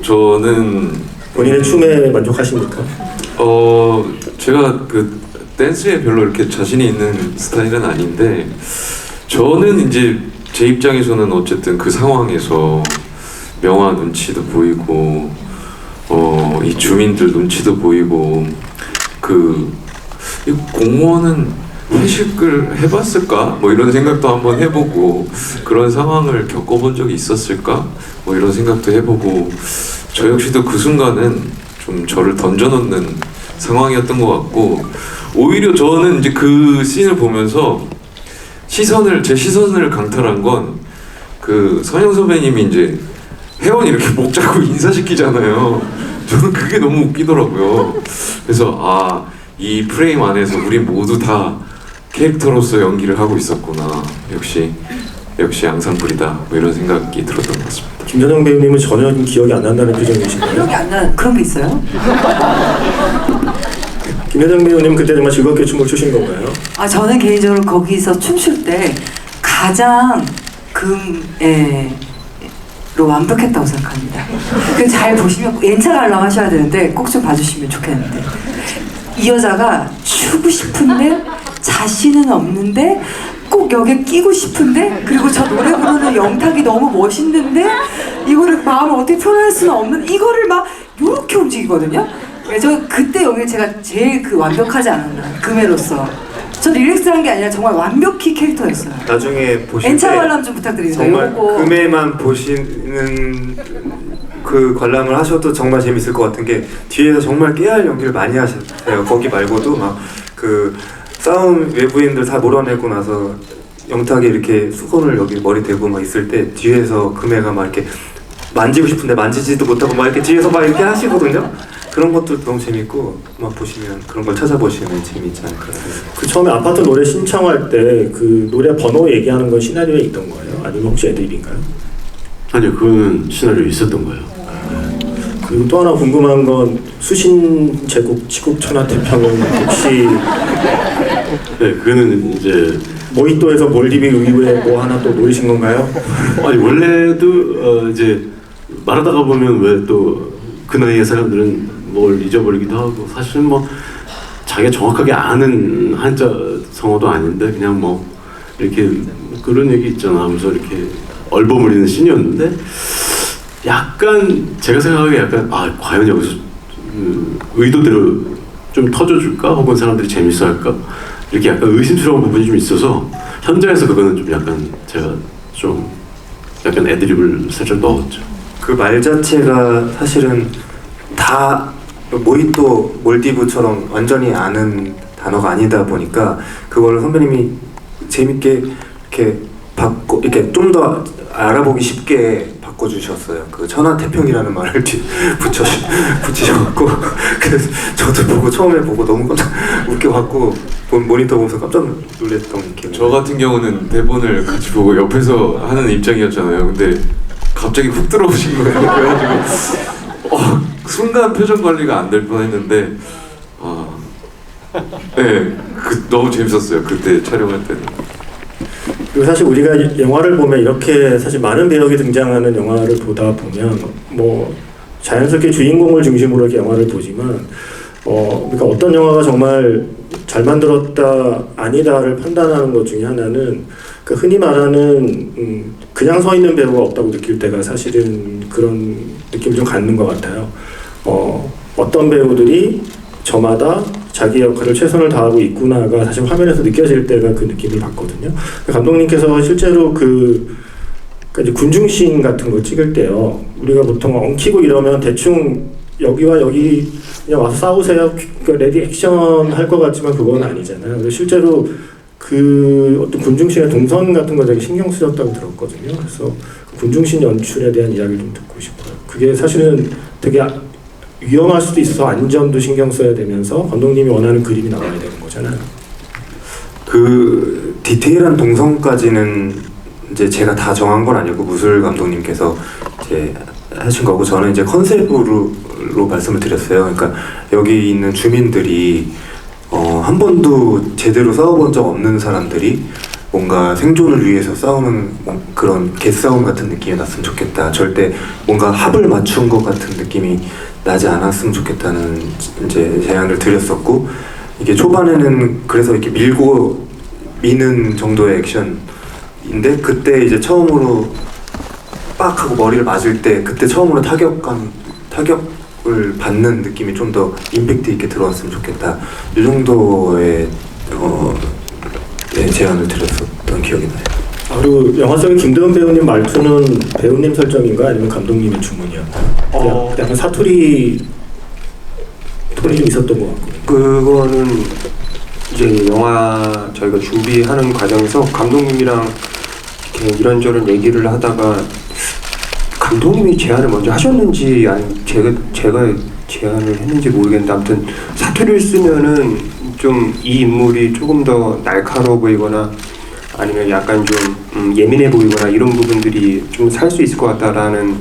저는 본인의 춤에 만족하십니까? 제가 그 댄스에 별로 이렇게 자신이 있는 스타일은 아닌데 저는 이제 제 입장에서는 어쨌든 그 상황에서 명화 눈치도 보이고 이 주민들 눈치도 보이고 이 공무원은 회식을 해봤을까? 뭐 이런 생각도 한번 해보고 그런 상황을 겪어본 적이 있었을까? 뭐 이런 생각도 해보고 저 역시도 그 순간은 좀 저를 던져놓는 상황이었던 것 같고 오히려 저는 이제 그 씬을 보면서 제 시선을 강탈한 건 그 선영 선배님이 이제 회원 이렇게 목 잡고 인사시키잖아요. 저는 그게 너무 웃기더라고요. 그래서 이 프레임 안에서 우리 모두 다 캐릭터로서 연기를 하고 있었구나. 역시 앙상블이다. 뭐 이런 생각이 들었던 것 같습니다. 김선영 배우님은 전혀 기억이 안 난다는 표정이신가요? 기억이 안 나는 그런 게 있어요? 김선영 배우님 그때 정말 즐겁게 춤을 추신 건가요? 저는 개인적으로 거기서 춤출 때 가장 로 완벽했다고 생각합니다. 잘 보시면 연차 관람 하셔야 되는데 꼭 좀 봐주시면 좋겠는데 이 여자가 추고 싶은데 자신은 없는데 꼭 여기에 끼고 싶은데 그리고 저 노래 부르는 영탁이 너무 멋있는데 이거를 마음을 어떻게 표현할 수는 없는 이거를 막 요렇게 움직이거든요. 그래서 그때 여기 제가 제일 완벽하지 않았나 금해로서 전 릴렉스한 게 아니라 정말 완벽히 캐릭터였어요. 나중에 보실 엔차 때 관람 좀 부탁드립니다. 정말 요거. 금에만 보시는 그 관람을 하셔도 정말 재밌을 것 같은 게 뒤에서 정말 깨알 연기를 많이 하셨어요. 거기 말고도 막 그 싸움 외부인들 다 몰아내고 나서 영탁이 이렇게 수건을 여기 머리 대고 막 있을 때 뒤에서 금해가 막 이렇게 만지고 싶은데 만지지도 못하고 막 이렇게 뒤에서 막 이렇게 하시거든요. 그런 것도 너무 재밌고 막 보시면 그런 걸 찾아보시면 재밌지 않을까. 그 처음에 아파트 노래 신청할 때 그 노래 번호 얘기하는 건 시나리오에 있던 거예요? 아니면 혹시 애드립인가요? 아니요, 그거는 시나리오에 있었던 거예요. 그리고 또 하나 궁금한 건 수신 제국 치국 천하태평은 혹시 네, 그거는 이제 모히또에서 몰디브 이후에 뭐 하나 또 노리신 건가요? 아니 원래도 이제 말하다가 보면 왜 또 그 나이의 사람들은 뭘 잊어버리기도 하고 사실은 뭐 자기가 정확하게 아는 한자 성어도 아닌데 그냥 뭐 이렇게 그런 얘기 있잖아 하면서 이렇게 얼버무리는 씬이었는데 약간 제가 생각하기에 약간 과연 여기서 의도대로 좀 터져줄까 혹은 사람들이 재밌어할까 이렇게 약간 의심스러운 부분이 좀 있어서 현장에서 그거는 좀 약간 제가 좀 약간 애드립을 살짝 넣었죠. 그 말 자체가 사실은 다 모히또 몰디브처럼 완전히 아는 단어가 아니다 보니까 그걸 선배님이 재밌게 이렇게 좀 더 알아보기 쉽게 바꿔주셨어요. 그 천하태평이라는 말을 붙이셔갖고 그래서 저도 보고 처음에 보고 너무 깜짝 웃겨갖고 모니터 보면서 깜짝 놀랐던 기억이. 저 같은 경우는 대본을 같이 보고 옆에서 하는 입장이었잖아요. 근데 갑자기 훅 들어오신 거예요. 그래가지고 순간 표정 관리가 안 될 뻔했는데 네, 너무 재밌었어요. 그때 촬영할 때는. 그리고 사실 우리가 영화를 보면 이렇게 사실 많은 배역이 등장하는 영화를 보다 보면 뭐 자연스럽게 주인공을 중심으로 이렇게 영화를 보지만 그러니까 어떤 영화가 정말 잘 만들었다 아니다를 판단하는 것 중에 하나는 그 흔히 말하는 그냥 서 있는 배우가 없다고 느낄 때가 사실은 그런 느낌을 좀 갖는 것 같아요. 어떤 배우들이 저마다 자기 역할을 최선을 다하고 있구나가 사실 화면에서 느껴질 때가 그 느낌을 받거든요. 감독님께서 실제로 그러니까 이제 군중씬 같은 거 찍을 때요, 우리가 보통 엉키고 이러면 대충 여기와 여기 그냥 와서 싸우세요, 레디 액션 할 것 같지만 그건 아니잖아요. 그래서 실제로 그 어떤 군중씬의 동선 같은 거 되게 신경 쓰였다고 들었거든요. 그래서 그 군중씬 연출에 대한 이야기를 좀 듣고 싶어요. 그게 사실은 되게 위험할 수도 있어서 안전도 신경 써야 되면서 감독님이 원하는 그림이 나와야 되는 거잖아요. 그 디테일한 동선까지는 이제 제가 다 정한 건 아니고 무술 감독님께서 이제 하신 거고, 저는 이제 컨셉으로 말씀을 드렸어요. 그러니까 여기 있는 주민들이 한 번도 제대로 싸워본 적 없는 사람들이 뭔가 생존을 위해서 싸우는 그런 개싸움 같은 느낌이 났으면 좋겠다. 절대 뭔가 합을 맞춘 것 같은 느낌이 나지 않았으면 좋겠다는 이제 제안을 드렸었고, 이게 초반에는 그래서 이렇게 밀고 미는 정도의 액션인데 그때 이제 처음으로 빡 하고 머리를 맞을 때 그때 처음으로 타격을 받는 느낌이 좀 더 임팩트 있게 들어왔으면 좋겠다. 이 정도의 제안을 드렸었던 기억이 나요. 그리고 영화 속의 김도현 배우님 말투는 배우님 설정인가 아니면 감독님의 주문이었나요? 약간 사투리 톤이 좀 있었던 것 같거든요. 그거는 이제 영화 저희가 준비하는 과정에서 감독님이랑 이렇게 이런저런 얘기를 하다가 감독님이 제안을 먼저 하셨는지 아니 제가 제안을 했는지 모르겠는데, 아무튼 사투리를 쓰면은 좀 이 인물이 조금 더 날카로워 보이거나 아니면 약간 좀 예민해 보이거나 이런 부분들이 좀 살 수 있을 것 같다라는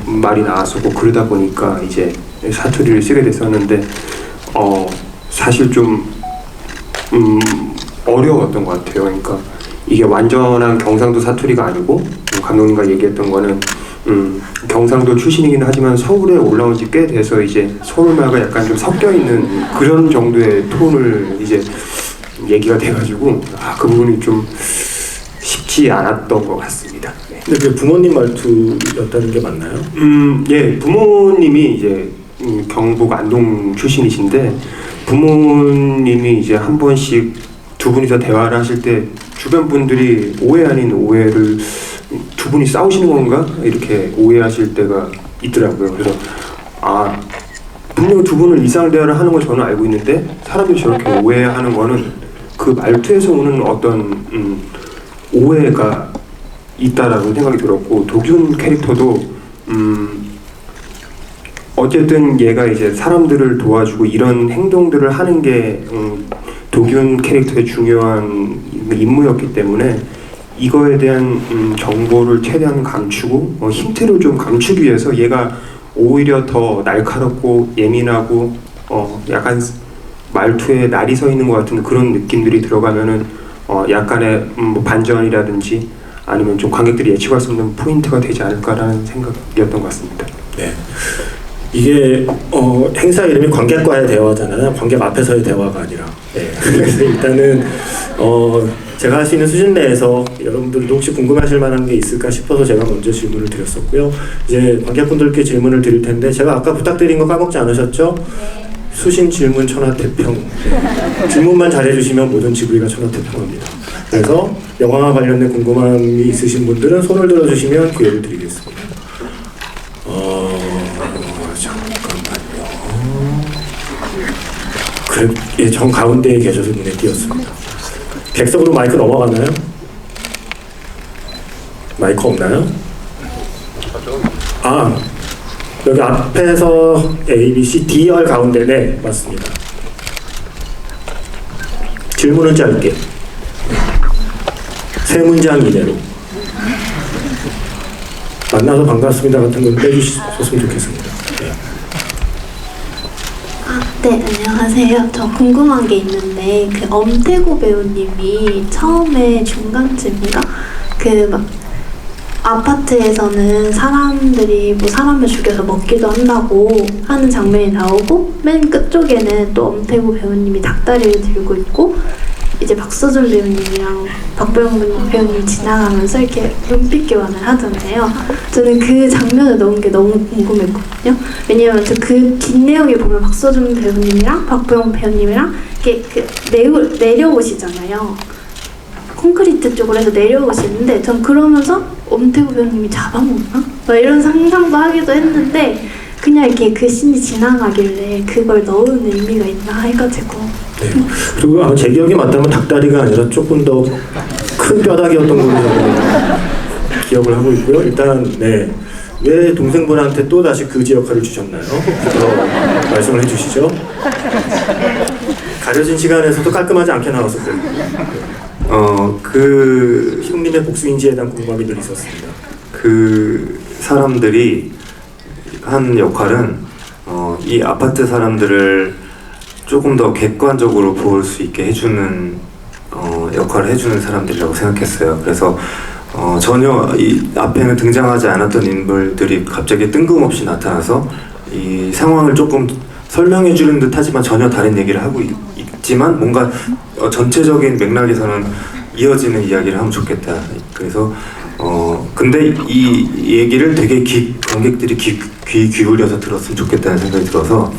말이 나왔었고, 그러다 보니까 이제 사투리를 쓰게 됐었는데 사실 좀 어려웠던 것 같아요. 그러니까 이게 완전한 경상도 사투리가 아니고, 감독님과 얘기했던 거는 경상도 출신이긴 하지만 서울에 올라온 지 꽤 돼서 이제 서울말과 약간 좀 섞여 있는 그런 정도의 톤을 이제 얘기가 돼가지고 그 부분이 좀 쉽지 않았던 것 같습니다. 네. 근데 그 부모님 말투였다는 게 맞나요? 예, 부모님이 이제 경북 안동 출신이신데, 부모님이 이제 한 번씩 두 분이서 대화를 하실 때 주변 분들이 오해 아닌 오해를 두 분이 싸우시는 건가? 이렇게 오해하실 때가 있더라고요. 그래서 분명 두 분은 일상대화를 하는 걸 저는 알고 있는데 사람들이 저렇게 오해하는 거는 그 말투에서 오는 어떤 오해가 있다라는 생각이 들었고, 도균 캐릭터도 어쨌든 얘가 이제 사람들을 도와주고 이런 행동들을 하는 게 도균 캐릭터의 중요한 임무였기 때문에 이거에 대한 정보를 최대한 감추고 힌트를 좀 감추기 위해서 얘가 오히려 더 날카롭고 예민하고 약간 말투에 날이 서 있는 것 같은 그런 느낌들이 들어가면은 약간의 뭐 반전이라든지 아니면 좀 관객들이 예측할 수 없는 포인트가 되지 않을까라는 생각이었던 것 같습니다. 네. 이게 행사 이름이 관객과의 대화잖아요. 관객 앞에서의 대화가 아니라. 네. 그래서 일단은 제가 할 수 있는 수준 내에서 여러분들도 혹시 궁금하실 만한 게 있을까 싶어서 제가 먼저 질문을 드렸었고요. 이제 관객분들께 질문을 드릴 텐데, 제가 아까 부탁드린 거 까먹지 않으셨죠? 수신 질문 천하태평. 질문만 잘해주시면 모든 지구가 천하태평합니다. 그래서 영화와 관련된 궁금함이 있으신 분들은 손을 들어주시면 기회를 드리겠습니다. 잠깐만요. 그래, 예, 정 가운데에 계셔서 눈에 띄었습니다. 객석으로 마이크 넘어가나요? 마이크 없나요? 여기 앞에서 A, B, C, D열 가운데. 네, 맞습니다. 질문은 짧게. 세 문장 이내로. 만나서 반갑습니다 같은 건 빼주셨으면 좋겠습니다. 네. 네, 안녕하세요. 저 궁금한 게 있는데 그 엄태구 배우님이 처음에 중간쯤인가 그 막 아파트에서는 사람들이 뭐 사람을 죽여서 먹기도 한다고 하는 장면이 나오고 맨 끝쪽에는 또 엄태구 배우님이 닭다리를 들고 있고 이제 박서준 배우님이랑 박보영 배우님이 지나가면서 이렇게 눈빛 교환을 하잖아요. 저는 그 장면을 넣은 게 너무 궁금했거든요. 왜냐면 저 그 긴 내용에 보면 박서준 배우님이랑 박보영 배우님이랑 이렇게 내려오시잖아요. 콘크리트 쪽으로 해서 내려오시는데 전 그러면서 엄태구 배우님이 잡아먹나? 막 이런 상상도 하기도 했는데 그냥 이렇게 그 씬이 지나가길래 그걸 넣은 의미가 있나 해가지고. 네. 그리고 아마 제 기억이 맞다면 닭다리가 아니라 조금 더 큰 뼈다귀였던 걸로 기억을 하고 있고요. 일단 네. 왜 동생분한테 또 다시 그지 역할을 주셨나요? 말씀을 해주시죠. 가려진 시간에서도 깔끔하지 않게 나왔었거든요. 그 희국님의 복수인지에 대한 궁금함이 늘 있었습니다. 그 사람들이 한 역할은 이 아파트 사람들을 조금 더 객관적으로 볼 수 있게 해주는 역할을 해주는 사람들이라고 생각했어요. 그래서 전혀 이 앞에는 등장하지 않았던 인물들이 갑자기 뜬금없이 나타나서 이 상황을 조금 설명해 주는 듯 하지만 전혀 다른 얘기를 하고 있지만 뭔가 전체적인 맥락에서는 이어지는 이야기를 하면 좋겠다. 그래서 근데 이 얘기를 되게 관객들이 귀 기울여서 들었으면 좋겠다는 생각이 들어서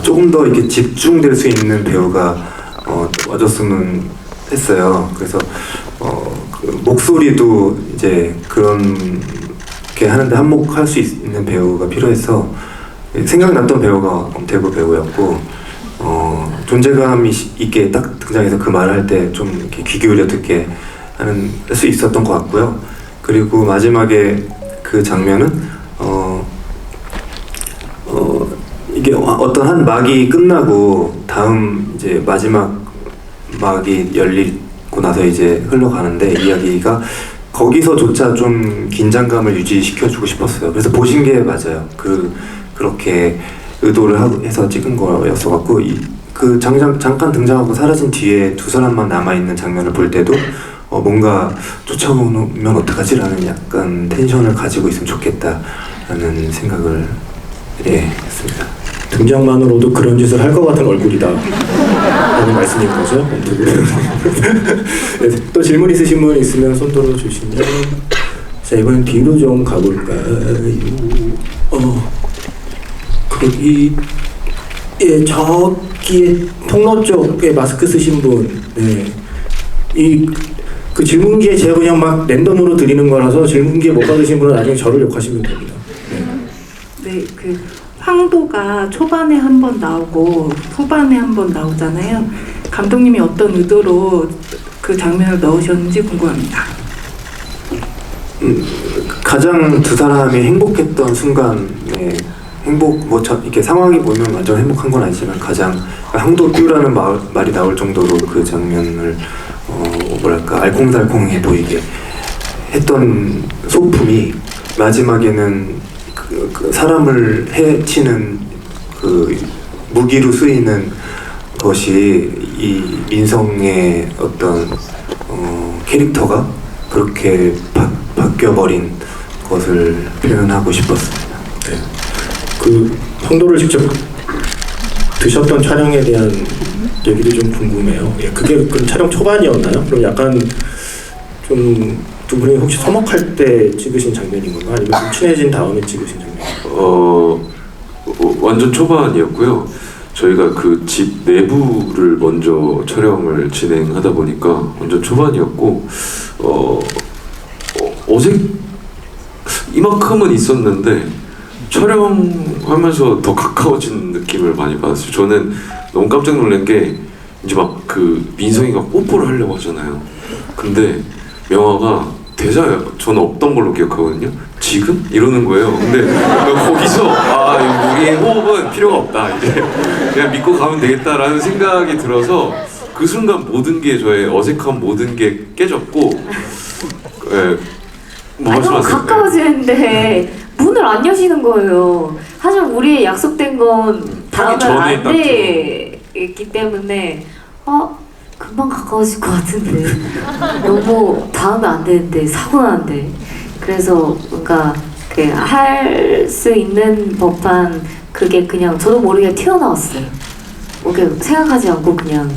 조금 더 이렇게 집중될 수 있는 배우가 와줬으면 했어요. 그래서 그 목소리도 이제 그렇게 하는데 한몫할 수 있는 배우가 필요해서 생각났던 배우가 엄태구 배우였고 존재감이 있게 딱 등장해서 그 말을 할 때 좀 이렇게 귀 기울여 듣게 할 수 있었던 것 같고요. 그리고 마지막에 그 장면은 이게 어떤 한 막이 끝나고 다음 이제 마지막 막이 열리고 나서 이제 흘러가는데 이야기가 거기서조차 좀 긴장감을 유지시켜주고 싶었어요. 그래서 보신 게 맞아요. 그렇게 의도를 해서 찍은 거였어갖고 그 잠깐 등장하고 사라진 뒤에 두 사람만 남아있는 장면을 볼 때도 뭔가 쫓아오면 어떡하지라는 약간 텐션을 가지고 있으면 좋겠다라는 생각을 했습니다. 등장만으로도 그런 짓을 할 것 같은 얼굴이다 라는 말씀인 거죠? 네, 또 질문 있으신 분 있으면 손 들어주시면 자 이번엔 뒤로 좀 가볼까요? 거기 저기에 통로 쪽에 마스크 쓰신 분 네. 그 질문기에 제가 그냥 막 랜덤으로 드리는 거라서 질문기에 못 받으신 분은 나중에 저를 욕하시면 됩니다. 네, 그 황도가 초반에 한 번 나오고 후반에 한 번 나오잖아요. 감독님이 어떤 의도로 그 장면을 넣으셨는지 궁금합니다. 가장 두 사람이 행복했던 순간에 이렇게 상황이 보면 완전 행복한 건 아니지만 가장 황도뷰라는 말이 나올 정도로 그 장면을 뭐랄까 알콩달콩해 보이게 했던 소품이 마지막에는 그 사람을 해치는 그 무기로 쓰이는 것이 이 민성의 어떤 캐릭터가 그렇게 바뀌어버린 것을 표현하고 싶었습니다. 네. 그 황도를 직접 드셨던 촬영에 대한 얘기도 좀 궁금해요. 예, 그게 그 촬영 초반이었나요? 그럼 약간 좀 두 분이 혹시 서먹할 때 찍으신 장면인 건가? 아니면 좀 친해진 다음에 찍으신 장면인가요? 완전 초반이었고요. 저희가 그 집 내부를 먼저 촬영을 진행하다 보니까 완전 초반이었고 이만큼은 있었는데 촬영하면서 더 가까워진 느낌을 많이 받았어요. 저는 너무 깜짝 놀란 게 이제 막 그 민성이가 뽀뽀를 하려고 하잖아요. 근데 명화가 저는 없던 걸로 기억하거든요. 지금? 이러는 거예요. 근데 거기서 우리의 호흡은 필요가 없다. 이제 그냥 믿고 가면 되겠다라는 생각이 들어서 그 순간 모든 게 저의 어색한 모든 게 깨졌고 뭐 너무 말씀하세요. 가까워지는데 문을 안 여시는 거예요. 하지만 우리 약속된 건 다음에 전에 안 딱 되기 때문에 금방 가까워질 것 같은데 너무 다음에 안 되는데 사고 나는데 그래서 뭔가 할 수 있는 법한 그게 그냥 저도 모르게 튀어나왔어요. 이렇게 생각하지 않고 그냥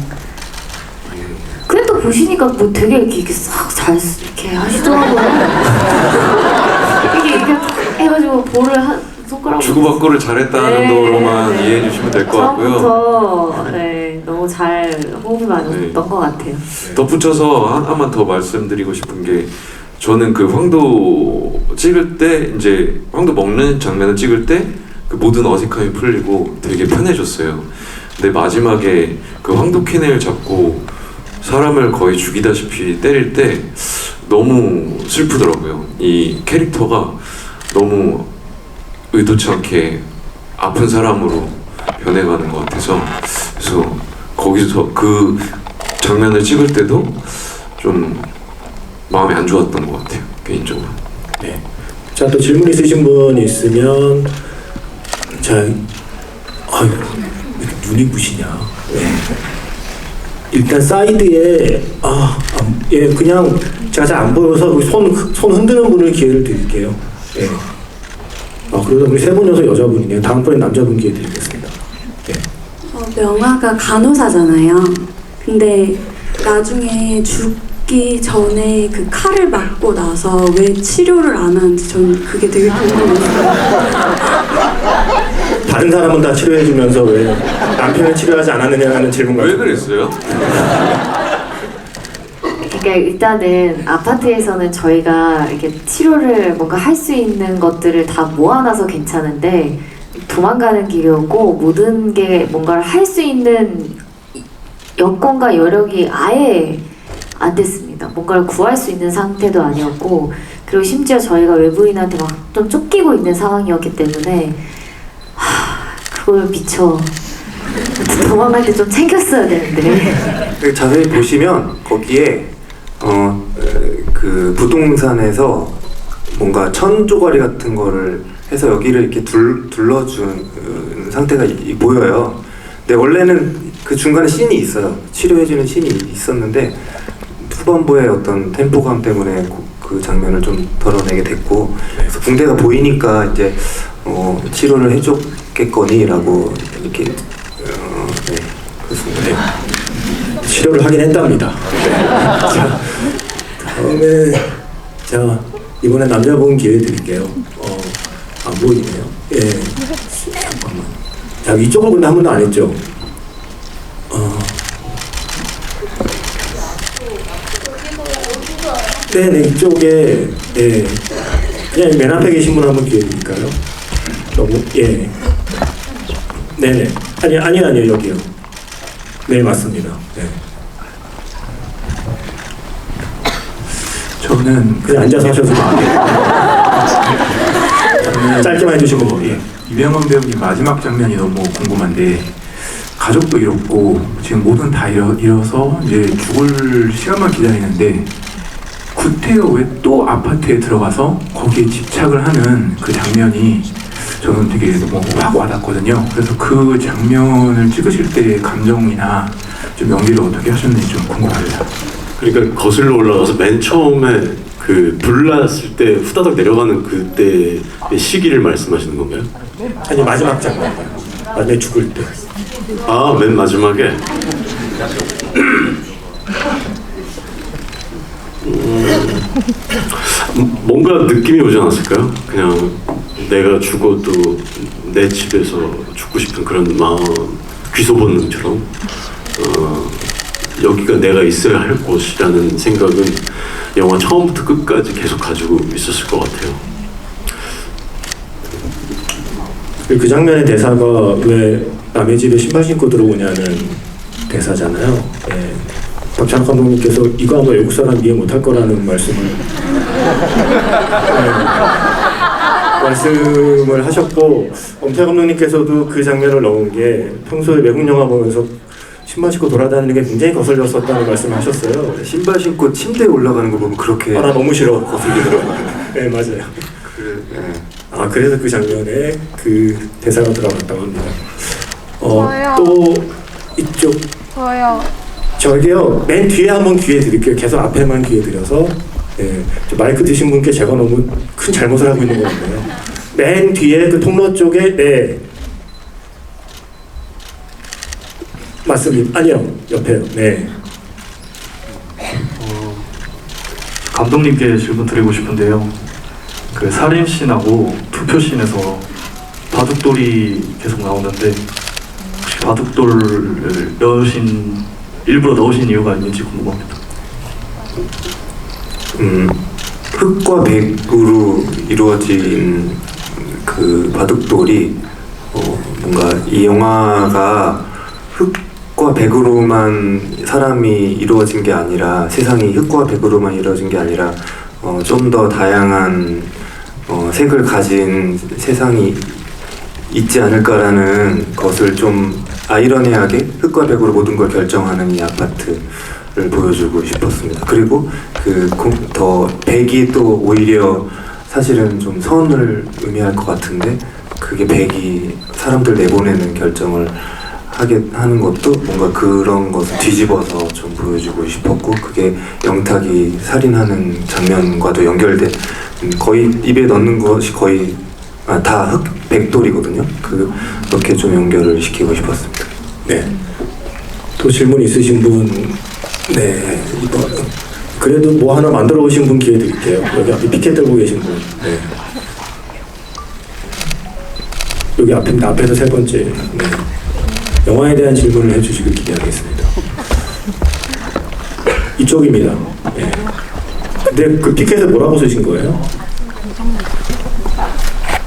근데 또 보시니까 뭐 되게 이렇게 싹 잘 이렇게 하시더라고요. 이렇게 해가지고 볼을 한 손가락 주고받고를 잘했다는 네, 정도로만 네. 이해해 주시면 될 것 같고요. 처음부터 네, 너무 잘 호흡이 맞았던 것 같아요. 덧붙여서 하나만 더 말씀드리고 싶은 게 저는 그 황도 찍을 때 이제 황도 먹는 장면을 찍을 때 그 모든 어색함이 풀리고 되게 편해졌어요. 근데 마지막에 그 황도 캔을 잡고 사람을 거의 죽이다시피 때릴 때 너무 슬프더라고요. 이 캐릭터가 너무 의도치 않게 아픈 사람으로 변해가는 것 같아서 그래서 거기서 그 장면을 찍을 때도 좀 마음이 안 좋았던 것 같아요, 개인적으로. 네. 자, 또 질문 있으신 분 있으면 자, 아유, 왜 이렇게 눈이 부시냐. 네. 일단 사이드에 예, 그냥 제가 잘 안 보여서 손 흔드는 분을 기회를 드릴게요. 예. 그래도 우리 세 분여서 여자분이네요. 다음번에 남자분 기회 드리겠습니다. 예. 명화가 간호사잖아요. 근데 나중에 죽기 전에 그 칼을 맞고 나서 왜 치료를 안 하는지 전 그게 되게 궁금해요. 다른 사람은 다 치료해주면서 왜 남편을 치료하지 않았느냐는 질문 같은 왜 그랬어요? 그러니까 일단은 아파트에서는 저희가 이렇게 치료를 뭔가 할 수 있는 것들을 다 모아놔서 괜찮은데 도망가는 길이었고 모든 게 뭔가를 할 수 있는 여건과 여력이 아예 안 됐습니다. 뭔가를 구할 수 있는 상태도 아니었고 그리고 심지어 저희가 외부인한테 막 좀 쫓기고 있는 상황이었기 때문에 그걸 미처 도망갈 때 좀 챙겼어야 되는데 자세히 보시면 거기에 그 부동산에서 뭔가 천 조가리 같은 거를 해서 여기를 이렇게 둘러준 상태가 보여요. 근데 원래는 그 중간에 씬이 있어요. 치료해주는 씬이 있었는데 후반부의 어떤 템포감 때문에 그 장면을 좀 덜어내게 됐고 그래서 붕대가 보이니까 이제 치료를 해줬겠거니라고 이렇게 네, 그렇습니다. 네. 치료를 하긴 했답니다. 자, 다음에 자 이번에 남자분 기회 드릴게요. 안 보이네요. 예, 잠깐만. 자 이쪽으로 근데 한 번도 안 했죠. 네네 이쪽에 예 그냥 맨 앞에 계신 분 한번 기회 드릴까요? 너무 예 네네 아니요 여기요. 네 맞습니다. 네. 저는 그냥 앉아서 하셔도 저는 짧게만 해주시면 돼요. 이병헌 배우님 마지막 장면이 너무 궁금한데 가족도 잃었고 지금 모든 다 잃어서 이제 죽을 시간만 기다리는데 구태여 왜 또 아파트에 들어가서 거기에 집착을 하는 그 장면이 저는 되게 너무 확 와닿거든요. 그래서 그 장면을 찍으실 때의 감정이나 좀 연기를 어떻게 하셨는지 좀 궁금합니다. 그러니까 거슬러 올라가서 맨 처음에 그 불났을 때 후다닥 내려가는 그때의 시기를 말씀하시는 건가요? 아니 마지막 장면 마지막에 죽을 때. 맨 마지막에 뭔가 느낌이 오지 않았을까요? 그냥 내가 죽어도 내 집에서 죽고 싶은 그런 마음, 귀소 본능처럼 여기가 내가 있어야 할 곳이라는 생각은 영화 처음부터 끝까지 계속 가지고 있었을 것 같아요. 그 장면의 대사가 왜 남의 집에 신발 신고 들어오냐는 대사잖아요. 예. 박찬욱 감독님께서 이거 아마 외국 사람 이해 못할 거라는 말씀을 하셨고 엄태 감독님께서도 그 장면을 넣은 게 평소에 외국 영화 보면서 신발 신고 돌아다니는 게 굉장히 거슬렸었다는 말씀을 하셨어요. 신발 신고 침대에 올라가는 거 보면 그렇게 나 너무 싫어. 거슬리더라고요. 네 맞아요. 아 그래서 그 장면에 그 대사가 들어갔다고 합니다. 저요. 또 이쪽 저기요 맨 뒤에 한번 기회 드릴게요. 계속 앞에만 기회 드려서 저 마이크 드신 분께 제가 너무 큰 잘못을 하고 있는 것 같네요. 맨 뒤에 그 통로 쪽에 네 맞습니다. 아니요 옆에요. 네. 감독님께 질문 드리고 싶은데요. 그 살인씬하고 투표씬에서 바둑돌이 계속 나오는데 혹시 바둑돌을 일부러 넣으신 이유가 있는지 궁금합니다. 흑과 백으로 이루어진 그 바둑돌이 뭔가 이 영화가 흑과 백으로만 사람이 이루어진 게 아니라 세상이 흑과 백으로만 이루어진 게 아니라 좀 더 다양한 색을 가진 세상이 있지 않을까라는 것을 좀 아이러니하게 흑과 백으로 모든 걸 결정하는 이 아파트를 보여주고 싶었습니다. 그리고 더 백이 또 오히려 사실은 좀 선을 의미할 것 같은데 그게 백이 사람들 내보내는 결정을 하게 하는 것도 뭔가 그런 것을 뒤집어서 좀 보여주고 싶었고 그게 영탁이 살인하는 장면과도 연결된 거의 입에 넣는 것이 거의 다 백돌이거든요. 그렇게 좀 연결을 시키고 싶었습니다. 네. 또 질문 있으신 분? 네. 이거 그래도 뭐 하나 만들어 오신 분 기회 드릴게요. 여기 앞에 피켓 들고 계신 분. 네. 여기 앞입니다. 앞에서 세 번째. 네. 영화에 대한 질문을 해주시길 기대하겠습니다. 이쪽입니다. 네. 근데 그 피켓에 뭐라고 쓰신 거예요?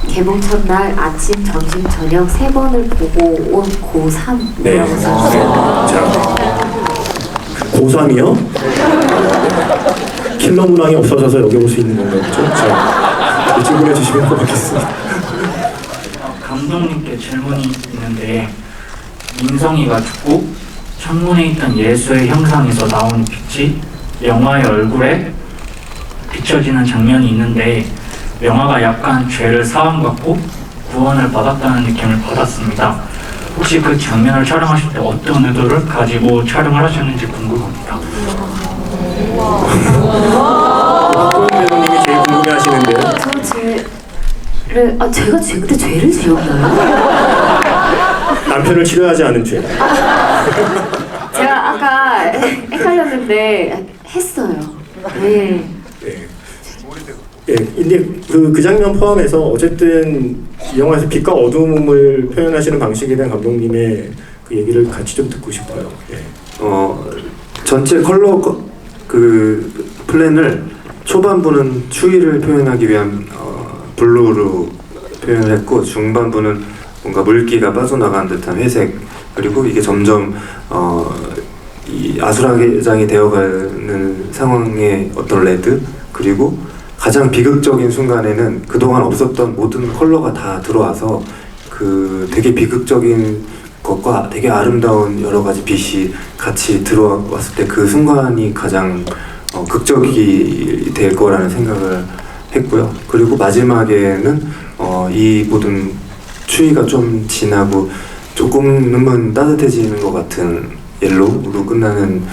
개봉 첫날 아침, 점심, 저녁 3번을 보고 온 고3이라고 네. 써주세요. 자, 고3이요? 킬러 문항이 없어져서 여기 올 수 있는 건가요? 그렇죠? 자, 질문해 주시면 고맙겠습니다. 감독님께 질문이 있는데 민성이가 죽고 창문에 있던 예수의 형상에서 나오는 빛이 영화의 얼굴에 비춰지는 장면이 있는데 영화가 약간 죄를 사함받고 구원을 받았다는 느낌을 받았습니다. 혹시 그 장면을 촬영하실 때 어떤 의도를 가지고 촬영을 하셨는지 궁금합니다. 박보영 배우님이 제일 궁금해하시는데요. 제가 그때 죄를 지었나요? 남편을 치료하지 않은 죄. 제가 아까 헷갈렸는데 했어요. 네. 예, 근데 그 장면 포함해서 어쨌든 이 영화에서 빛과 어둠을 표현하시는 방식에 대한 감독님의 그 얘기를 같이 좀 듣고 싶어요. 예. 전체 컬러 그 플랜을 초반부는 추위를 표현하기 위한 블루로 표현을 했고 중반부는 뭔가 물기가 빠져나간 듯한 회색 그리고 이게 점점 이 아수라장이 되어가는 상황의 어떤 레드 그리고 가장 비극적인 순간에는 그동안 없었던 모든 컬러가 다 들어와서 그 되게 비극적인 것과 되게 아름다운 여러 가지 빛이 같이 들어왔을 때 그 순간이 가장 극적이 될 거라는 생각을 했고요. 그리고 마지막에는 이 모든 추위가 좀 지나고 조금은 따뜻해지는 것 같은 옐로우로 끝나는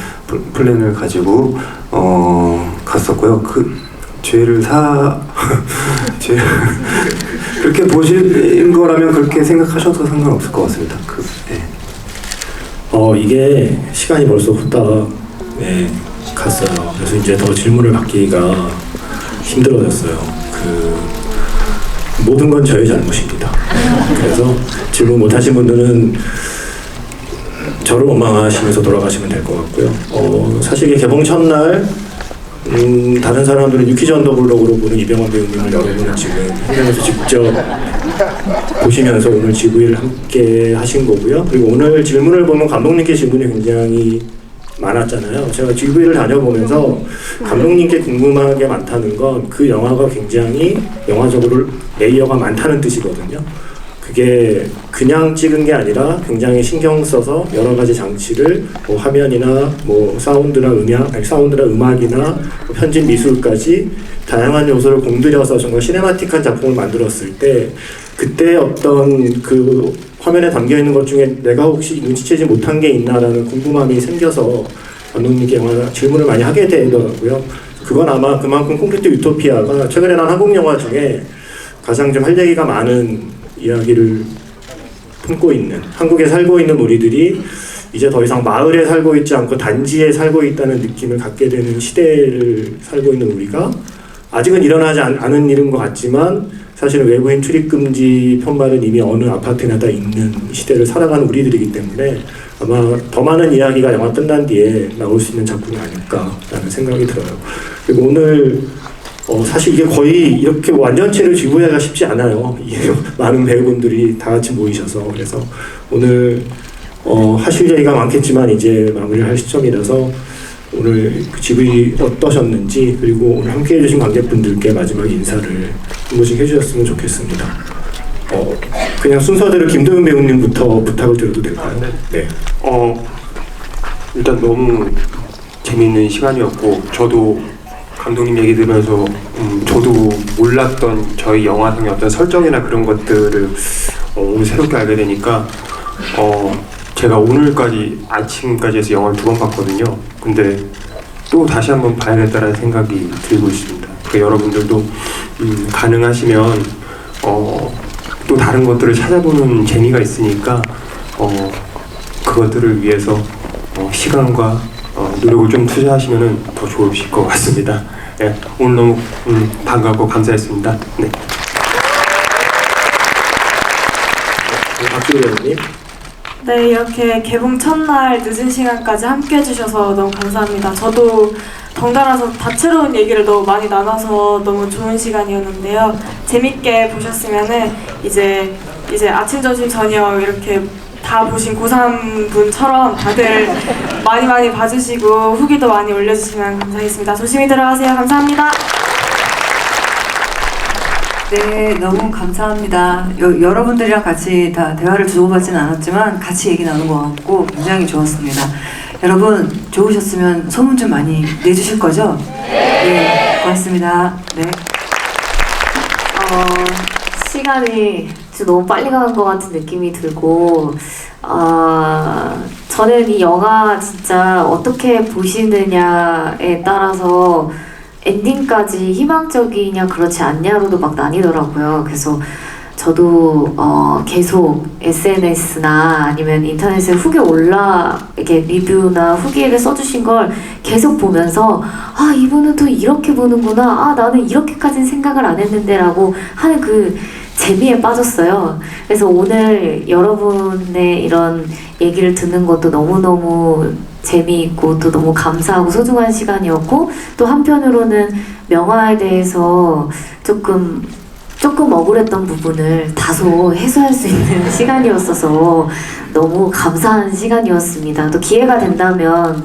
플랜을 가지고 갔었고요. 그 죄를 그렇게 보신 거라면 그렇게 생각하셔도 상관없을 것 같습니다. 이게 시간이 벌써 후딱 갔어요. 그래서 이제 더 질문을 받기가 힘들어졌어요. 모든 건 저의 잘못입니다. 그래서 질문 못 하신 분들은 저를 원망하시면서 돌아가시면 될 것 같고요. 사실 이게 개봉 첫날 다른 사람들은 유키즈 언더블럭으로 보는 이병헌 배우님을 여러분은 지금 현장에서 직접 보시면서 오늘 GV를 함께 하신 거고요. 그리고 오늘 질문을 보면 감독님께 질문이 굉장히 많았잖아요. 제가 GV를 다녀보면서 감독님께 궁금한 게 많다는 건 그 영화가 굉장히 영화적으로 레이어가 많다는 뜻이거든요. 그게 그냥 찍은 게 아니라 굉장히 신경 써서 여러 가지 장치를 뭐 화면이나 뭐 사운드나 음악이나 뭐 편집 미술까지 다양한 요소를 공들여서 정말 시네마틱한 작품을 만들었을 때 그때 어떤 그 화면에 담겨 있는 것 중에 내가 혹시 눈치채지 못한 게 있나라는 궁금함이 생겨서 감독님께 질문을 많이 하게 되더라고요. 그건 아마 그만큼 콘크리트 유토피아가 최근에 난 한국 영화 중에 가장 좀 할 얘기가 많은 이야기를 품고 있는, 한국에 살고 있는 우리들이 이제 더 이상 마을에 살고 있지 않고 단지에 살고 있다는 느낌을 갖게 되는 시대를 살고 있는 우리가 아직은 일어나지 않은 일인 것 같지만 사실은 외부인 출입 금지 편말은 이미 어느 아파트나 다 있는 시대를 살아가는 우리들이기 때문에 아마 더 많은 이야기가 영화 끝난 뒤에 나올 수 있는 작품이 아닐까라는 생각이 들어요. 그리고 오늘 사실 이게 거의 이렇게 완전체를 지구하기가 쉽지 않아요. 많은 배우분들이 다 같이 모이셔서. 그래서 오늘 하실 얘기가 많겠지만 이제 마무리할 시점이라서 오늘 GV 어떠셨는지, 그리고 오늘 함께 해주신 관객분들께 마지막 인사를 한 번씩 해주셨으면 좋겠습니다. 그냥 순서대로 김도윤 배우님부터 부탁을 드려도 될까요? 네. 일단 너무 재미있는 시간이었고, 저도 감독님 얘기 들으면서 저도 몰랐던 저희 영화상의 어떤 설정이나 그런 것들을 오늘 새롭게 알게 되니까 제가 오늘까지 아침까지 해서 영화를 2번 봤거든요. 근데 또 다시 한번 봐야겠다라는 생각이 들고 있습니다. 여러분들도 가능하시면 또 다른 것들을 찾아보는 재미가 있으니까 그것들을 위해서 시간과 노력을 좀 투자하시면 더 좋으실 것 같습니다. 네, 오늘 너무 반갑고 감사했습니다. 네. 박주호 배우님. 네, 이렇게 개봉 첫날 늦은 시간까지 함께 해주셔서 너무 감사합니다. 저도 덩달아서 다채로운 얘기를 너무 많이 나눠서 너무 좋은 시간이었는데요. 재밌게 보셨으면은 이제 아침, 점심, 저녁 이렇게 다 보신 고3 분처럼 다들 많이 봐주시고 후기도 많이 올려주시면 감사하겠습니다. 조심히 들어가세요. 감사합니다. 네, 너무 감사합니다. 여러분들이랑 같이 다 대화를 주고받지는 않았지만 같이 얘기 나눈 것 같고 굉장히 좋았습니다. 여러분 좋으셨으면 소문 좀 많이 내주실 거죠? 네, 고맙습니다. 네. 시간이 진짜 너무 빨리 가는 것 같은 느낌이 들고, 저는 이 영화 진짜 어떻게 보시느냐에 따라서 엔딩까지 희망적이냐 그렇지 않냐로도 막 나뉘더라고요. 그래서 저도 계속 SNS나 아니면 인터넷에 후기 이렇게 리뷰나 후기를 써주신 걸 계속 보면서 이분은 또 이렇게 보는구나, 나는 이렇게까지는 생각을 안 했는데 라고 하는 그 재미에 빠졌어요. 그래서 오늘 여러분의 이런 얘기를 듣는 것도 너무너무 재미있고 또 너무 감사하고 소중한 시간이었고, 또 한편으로는 명화에 대해서 조금 억울했던 부분을 다소 해소할 수 있는 시간이었어서 너무 감사한 시간이었습니다. 또 기회가 된다면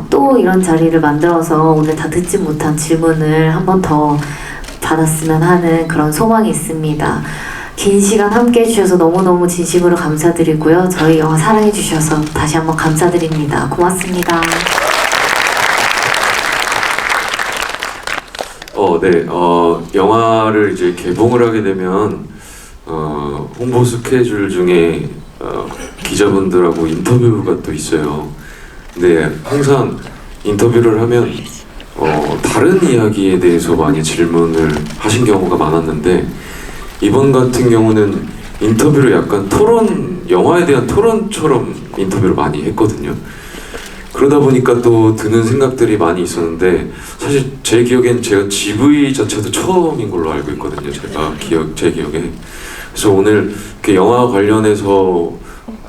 또 이런 자리를 만들어서 오늘 다 듣지 못한 질문을 한 번 더 받았으면 하는 그런 소망이 있습니다. 긴 시간 함께 해주셔서 너무너무 진심으로 감사드리고요. 저희 영화 사랑해주셔서 다시 한번 감사드립니다. 고맙습니다. 네. 영화를 이제 개봉을 하게 되면 홍보 스케줄 중에 기자분들하고 인터뷰가 또 있어요. 근데 항상 인터뷰를 하면 다른 이야기에 대해서 많이 질문을 하신 경우가 많았는데, 이번 같은 경우는 인터뷰를 약간 영화에 대한 토론처럼 인터뷰를 많이 했거든요. 그러다 보니까 또 드는 생각들이 많이 있었는데, 사실 제 기억엔 제가 GV 자체도 처음인 걸로 알고 있거든요. 제 기억에. 그래서 오늘 이렇게 영화 관련해서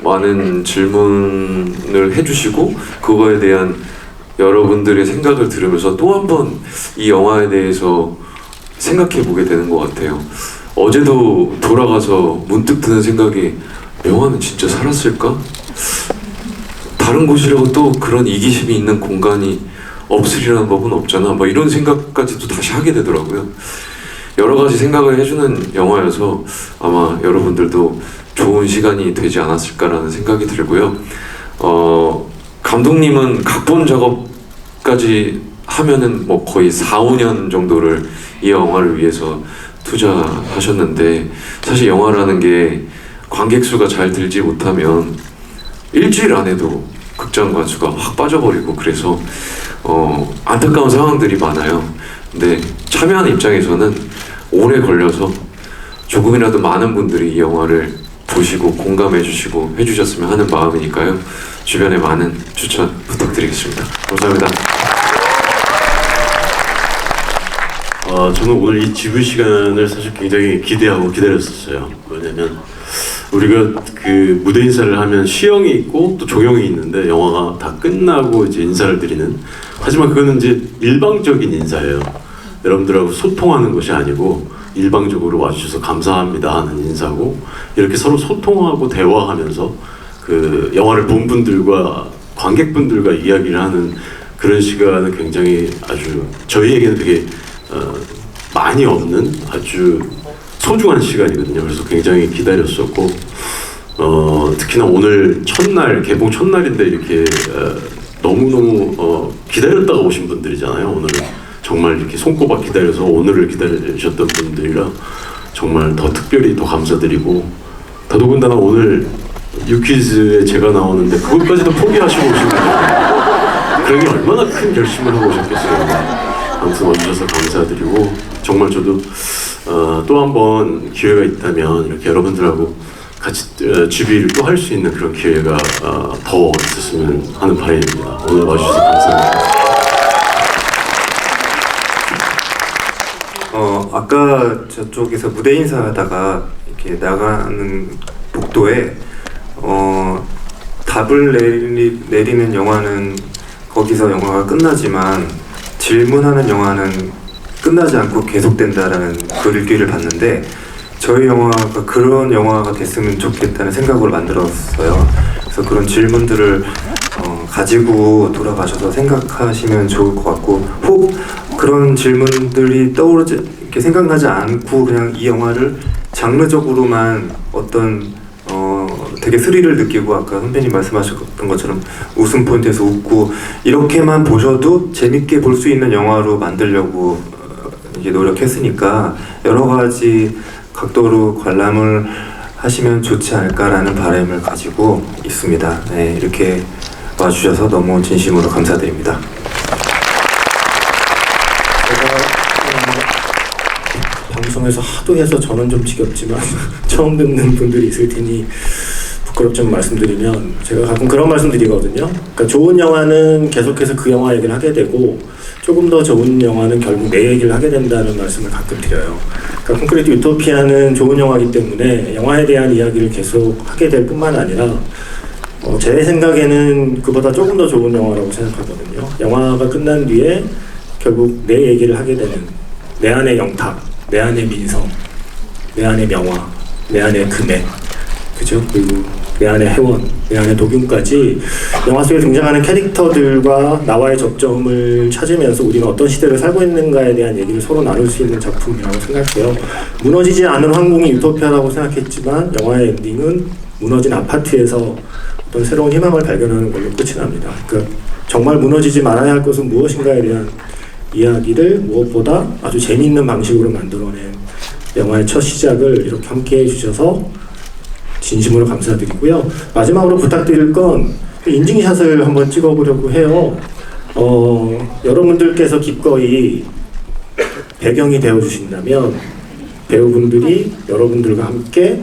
많은 질문을 해주시고 그거에 대한 여러분들의 생각을 들으면서 또 한 번 이 영화에 대해서 생각해 보게 되는 것 같아요. 어제도 돌아가서 문득 드는 생각이, 영화는 진짜 살았을까? 다른 곳이라고 또 그런 이기심이 있는 공간이 없으리라는 법은 없잖아. 이런 생각까지도 다시 하게 되더라고요. 여러 가지 생각을 해주는 영화여서 아마 여러분들도 좋은 시간이 되지 않았을까라는 생각이 들고요. 감독님은 각본 작업까지 하면은 뭐 거의 4, 5년 정도를 이 영화를 위해서 투자하셨는데, 사실 영화라는 게 관객 수가 잘 들지 못하면 일주일 안에도 극장 관수가 확 빠져버리고 그래서 안타까운 상황들이 많아요. 근데 참여하는 입장에서는 오래 걸려서 조금이라도 많은 분들이 이 영화를 보시고 공감해 주시고 해주셨으면 하는 마음이니까요. 주변에 많은 추천 부탁드리겠습니다. 감사합니다. 저는 오늘 이 지부 시간을 사실 굉장히 기대하고 기다렸었어요. 왜냐면 우리가 그 무대 인사를 하면 시영이 있고 또 종영이 있는데 영화가 다 끝나고 이제 인사를 드리는, 하지만 그거는 이제 일방적인 인사예요. 여러분들하고 소통하는 것이 아니고 일방적으로 와주셔서 감사합니다 하는 인사고, 이렇게 서로 소통하고 대화하면서 그 영화를 본 분들과 관객분들과 이야기를 하는 그런 시간은 굉장히 아주 저희에게는 되게 많이 없는 아주 소중한 시간이거든요. 그래서 굉장히 기다렸었고, 특히나 오늘 첫날, 개봉 첫날인데 이렇게 너무너무 기다렸다가 오신 분들이잖아요. 오늘은 정말 이렇게 손꼽아 기다려서 오늘을 기다리셨던 분들이라 정말 더 특별히 더 감사드리고, 더더군다나 오늘 유퀴즈에 제가 나오는데 그것까지도 포기하시고 오신 분들, 그러니 얼마나 큰 결심을 하고 오셨겠어요. 아무튼 와주셔서 감사드리고, 정말 저도 또 한 번 기회가 있다면 이렇게 여러분들하고 같이 주비를 또 할 수 있는 그런 기회가 더 있었으면 하는 바람입니다. 오늘 와주셔서 감사합니다. 아까 저쪽에서 무대 인사하다가 이렇게 나가는 복도에 답을 내리는 영화는 거기서 영화가 끝나지만 질문하는 영화는 끝나지 않고 계속된다라는 글귀를 봤는데, 저희 영화가 그런 영화가 됐으면 좋겠다는 생각으로 만들었어요. 그래서 그런 질문들을 가지고 돌아가셔서 생각하시면 좋을 것 같고, 혹 그런 질문들이 이렇게 생각나지 않고 그냥 이 영화를 장르적으로만 어떤 되게 스릴을 느끼고, 아까 선배님 말씀하셨던 것처럼 웃음 포인트에서 웃고 이렇게만 보셔도 재밌게 볼 수 있는 영화로 만들려고 이제 노력했으니까 여러 가지 각도로 관람을 하시면 좋지 않을까라는 바람을 가지고 있습니다. 네, 이렇게 와주셔서 너무 진심으로 감사드립니다. 방송에서 하도 해서 저는 좀 지겹지만 처음 듣는 분들이 있을 테니 부끄럽지만 말씀드리면, 제가 가끔 그런 말씀 드리거든요. 그러니까 좋은 영화는 계속해서 그 영화 얘기를 하게 되고, 조금 더 좋은 영화는 결국 내 얘기를 하게 된다는 말씀을 가끔 드려요. 그러니까 콘크리트 유토피아는 좋은 영화이기 때문에 영화에 대한 이야기를 계속 하게 될 뿐만 아니라 제 생각에는 그보다 조금 더 좋은 영화라고 생각하거든요. 영화가 끝난 뒤에 결국 내 얘기를 하게 되는, 내 안의 영탁, 내 안의 민성, 내 안의 명화, 내 안의 금액, 그죠? 그리고 내 안의 혜원, 내 안의 도균까지 영화 속에 등장하는 캐릭터들과 나와의 접점을 찾으면서 우리가 어떤 시대를 살고 있는가에 대한 얘기를 서로 나눌 수 있는 작품이라고 생각해요. 무너지지 않은 항공이 유토피아라고 생각했지만 영화의 엔딩은 무너진 아파트에서 어떤 새로운 희망을 발견하는 걸로 끝이 납니다. 그러니까 정말 무너지지 말아야 할 것은 무엇인가에 대한 이야기를 무엇보다 아주 재미있는 방식으로 만들어낸 영화의 첫 시작을 이렇게 함께 해주셔서 진심으로 감사드리고요. 마지막으로 부탁드릴 건 인증샷을 한번 찍어보려고 해요. 여러분들께서 기꺼이 배경이 되어주신다면 배우분들이 여러분들과 함께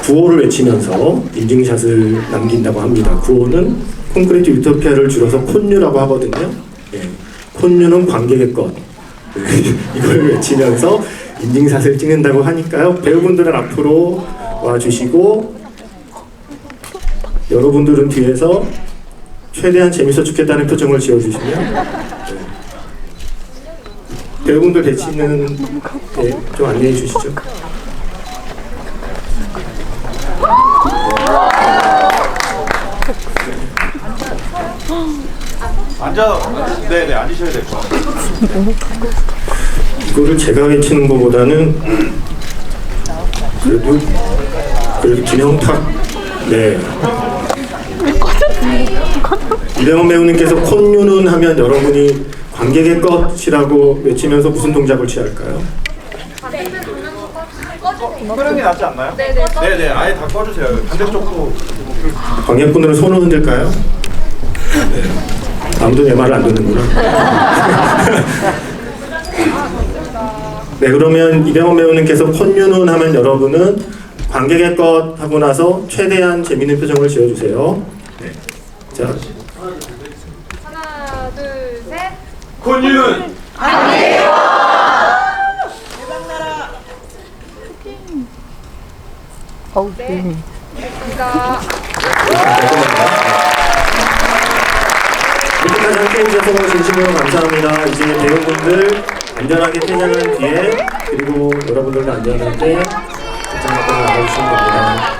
구호를 외치면서 인증샷을 남긴다고 합니다. 구호는 콘크리트 유토피아를 줄여서 콘유라고 하거든요. 예, 콘유는 관객의 것. 이걸 외치면서 인증샷을 찍는다고 하니까요. 배우분들은 앞으로 와주시고 여러분들은 뒤에서 최대한 재밌어 죽겠다는 표정을 지어주시면, 네. 배우분들 배치는 좀 안내해 주시죠. 네네, 앉으셔야 될 것 같아요. 이거를 제가 외치는 것보다는 그래도 김영탁, 네. 이병헌 배우님께서 콧유는 하면 여러분이 관객의 것이라고 외치면서 무슨 동작을 취할까요? 그런 게 낫지 않나요? 네네, 아예 다 꺼주세요. 반대쪽도. 관객분들은 손을 흔들까요? 네. 아무도 내 말을 안 듣는구나. 네, 그러면 이병헌 배우님께서 콧유는 하면 여러분은 관객의 것 하고 나서 최대한 재밌는 표정을 지어주세요. 네. 자, 하나, 둘, 셋. 콘유는 네. 됐습니다. 끝까지 함께해 주셔서 진심으로 감사합니다. 이제 배우분들 안전하게 퇴장한 뒤에 그리고 여러분들도 안전하게 극장 밖으로 나가주시면 됩니다.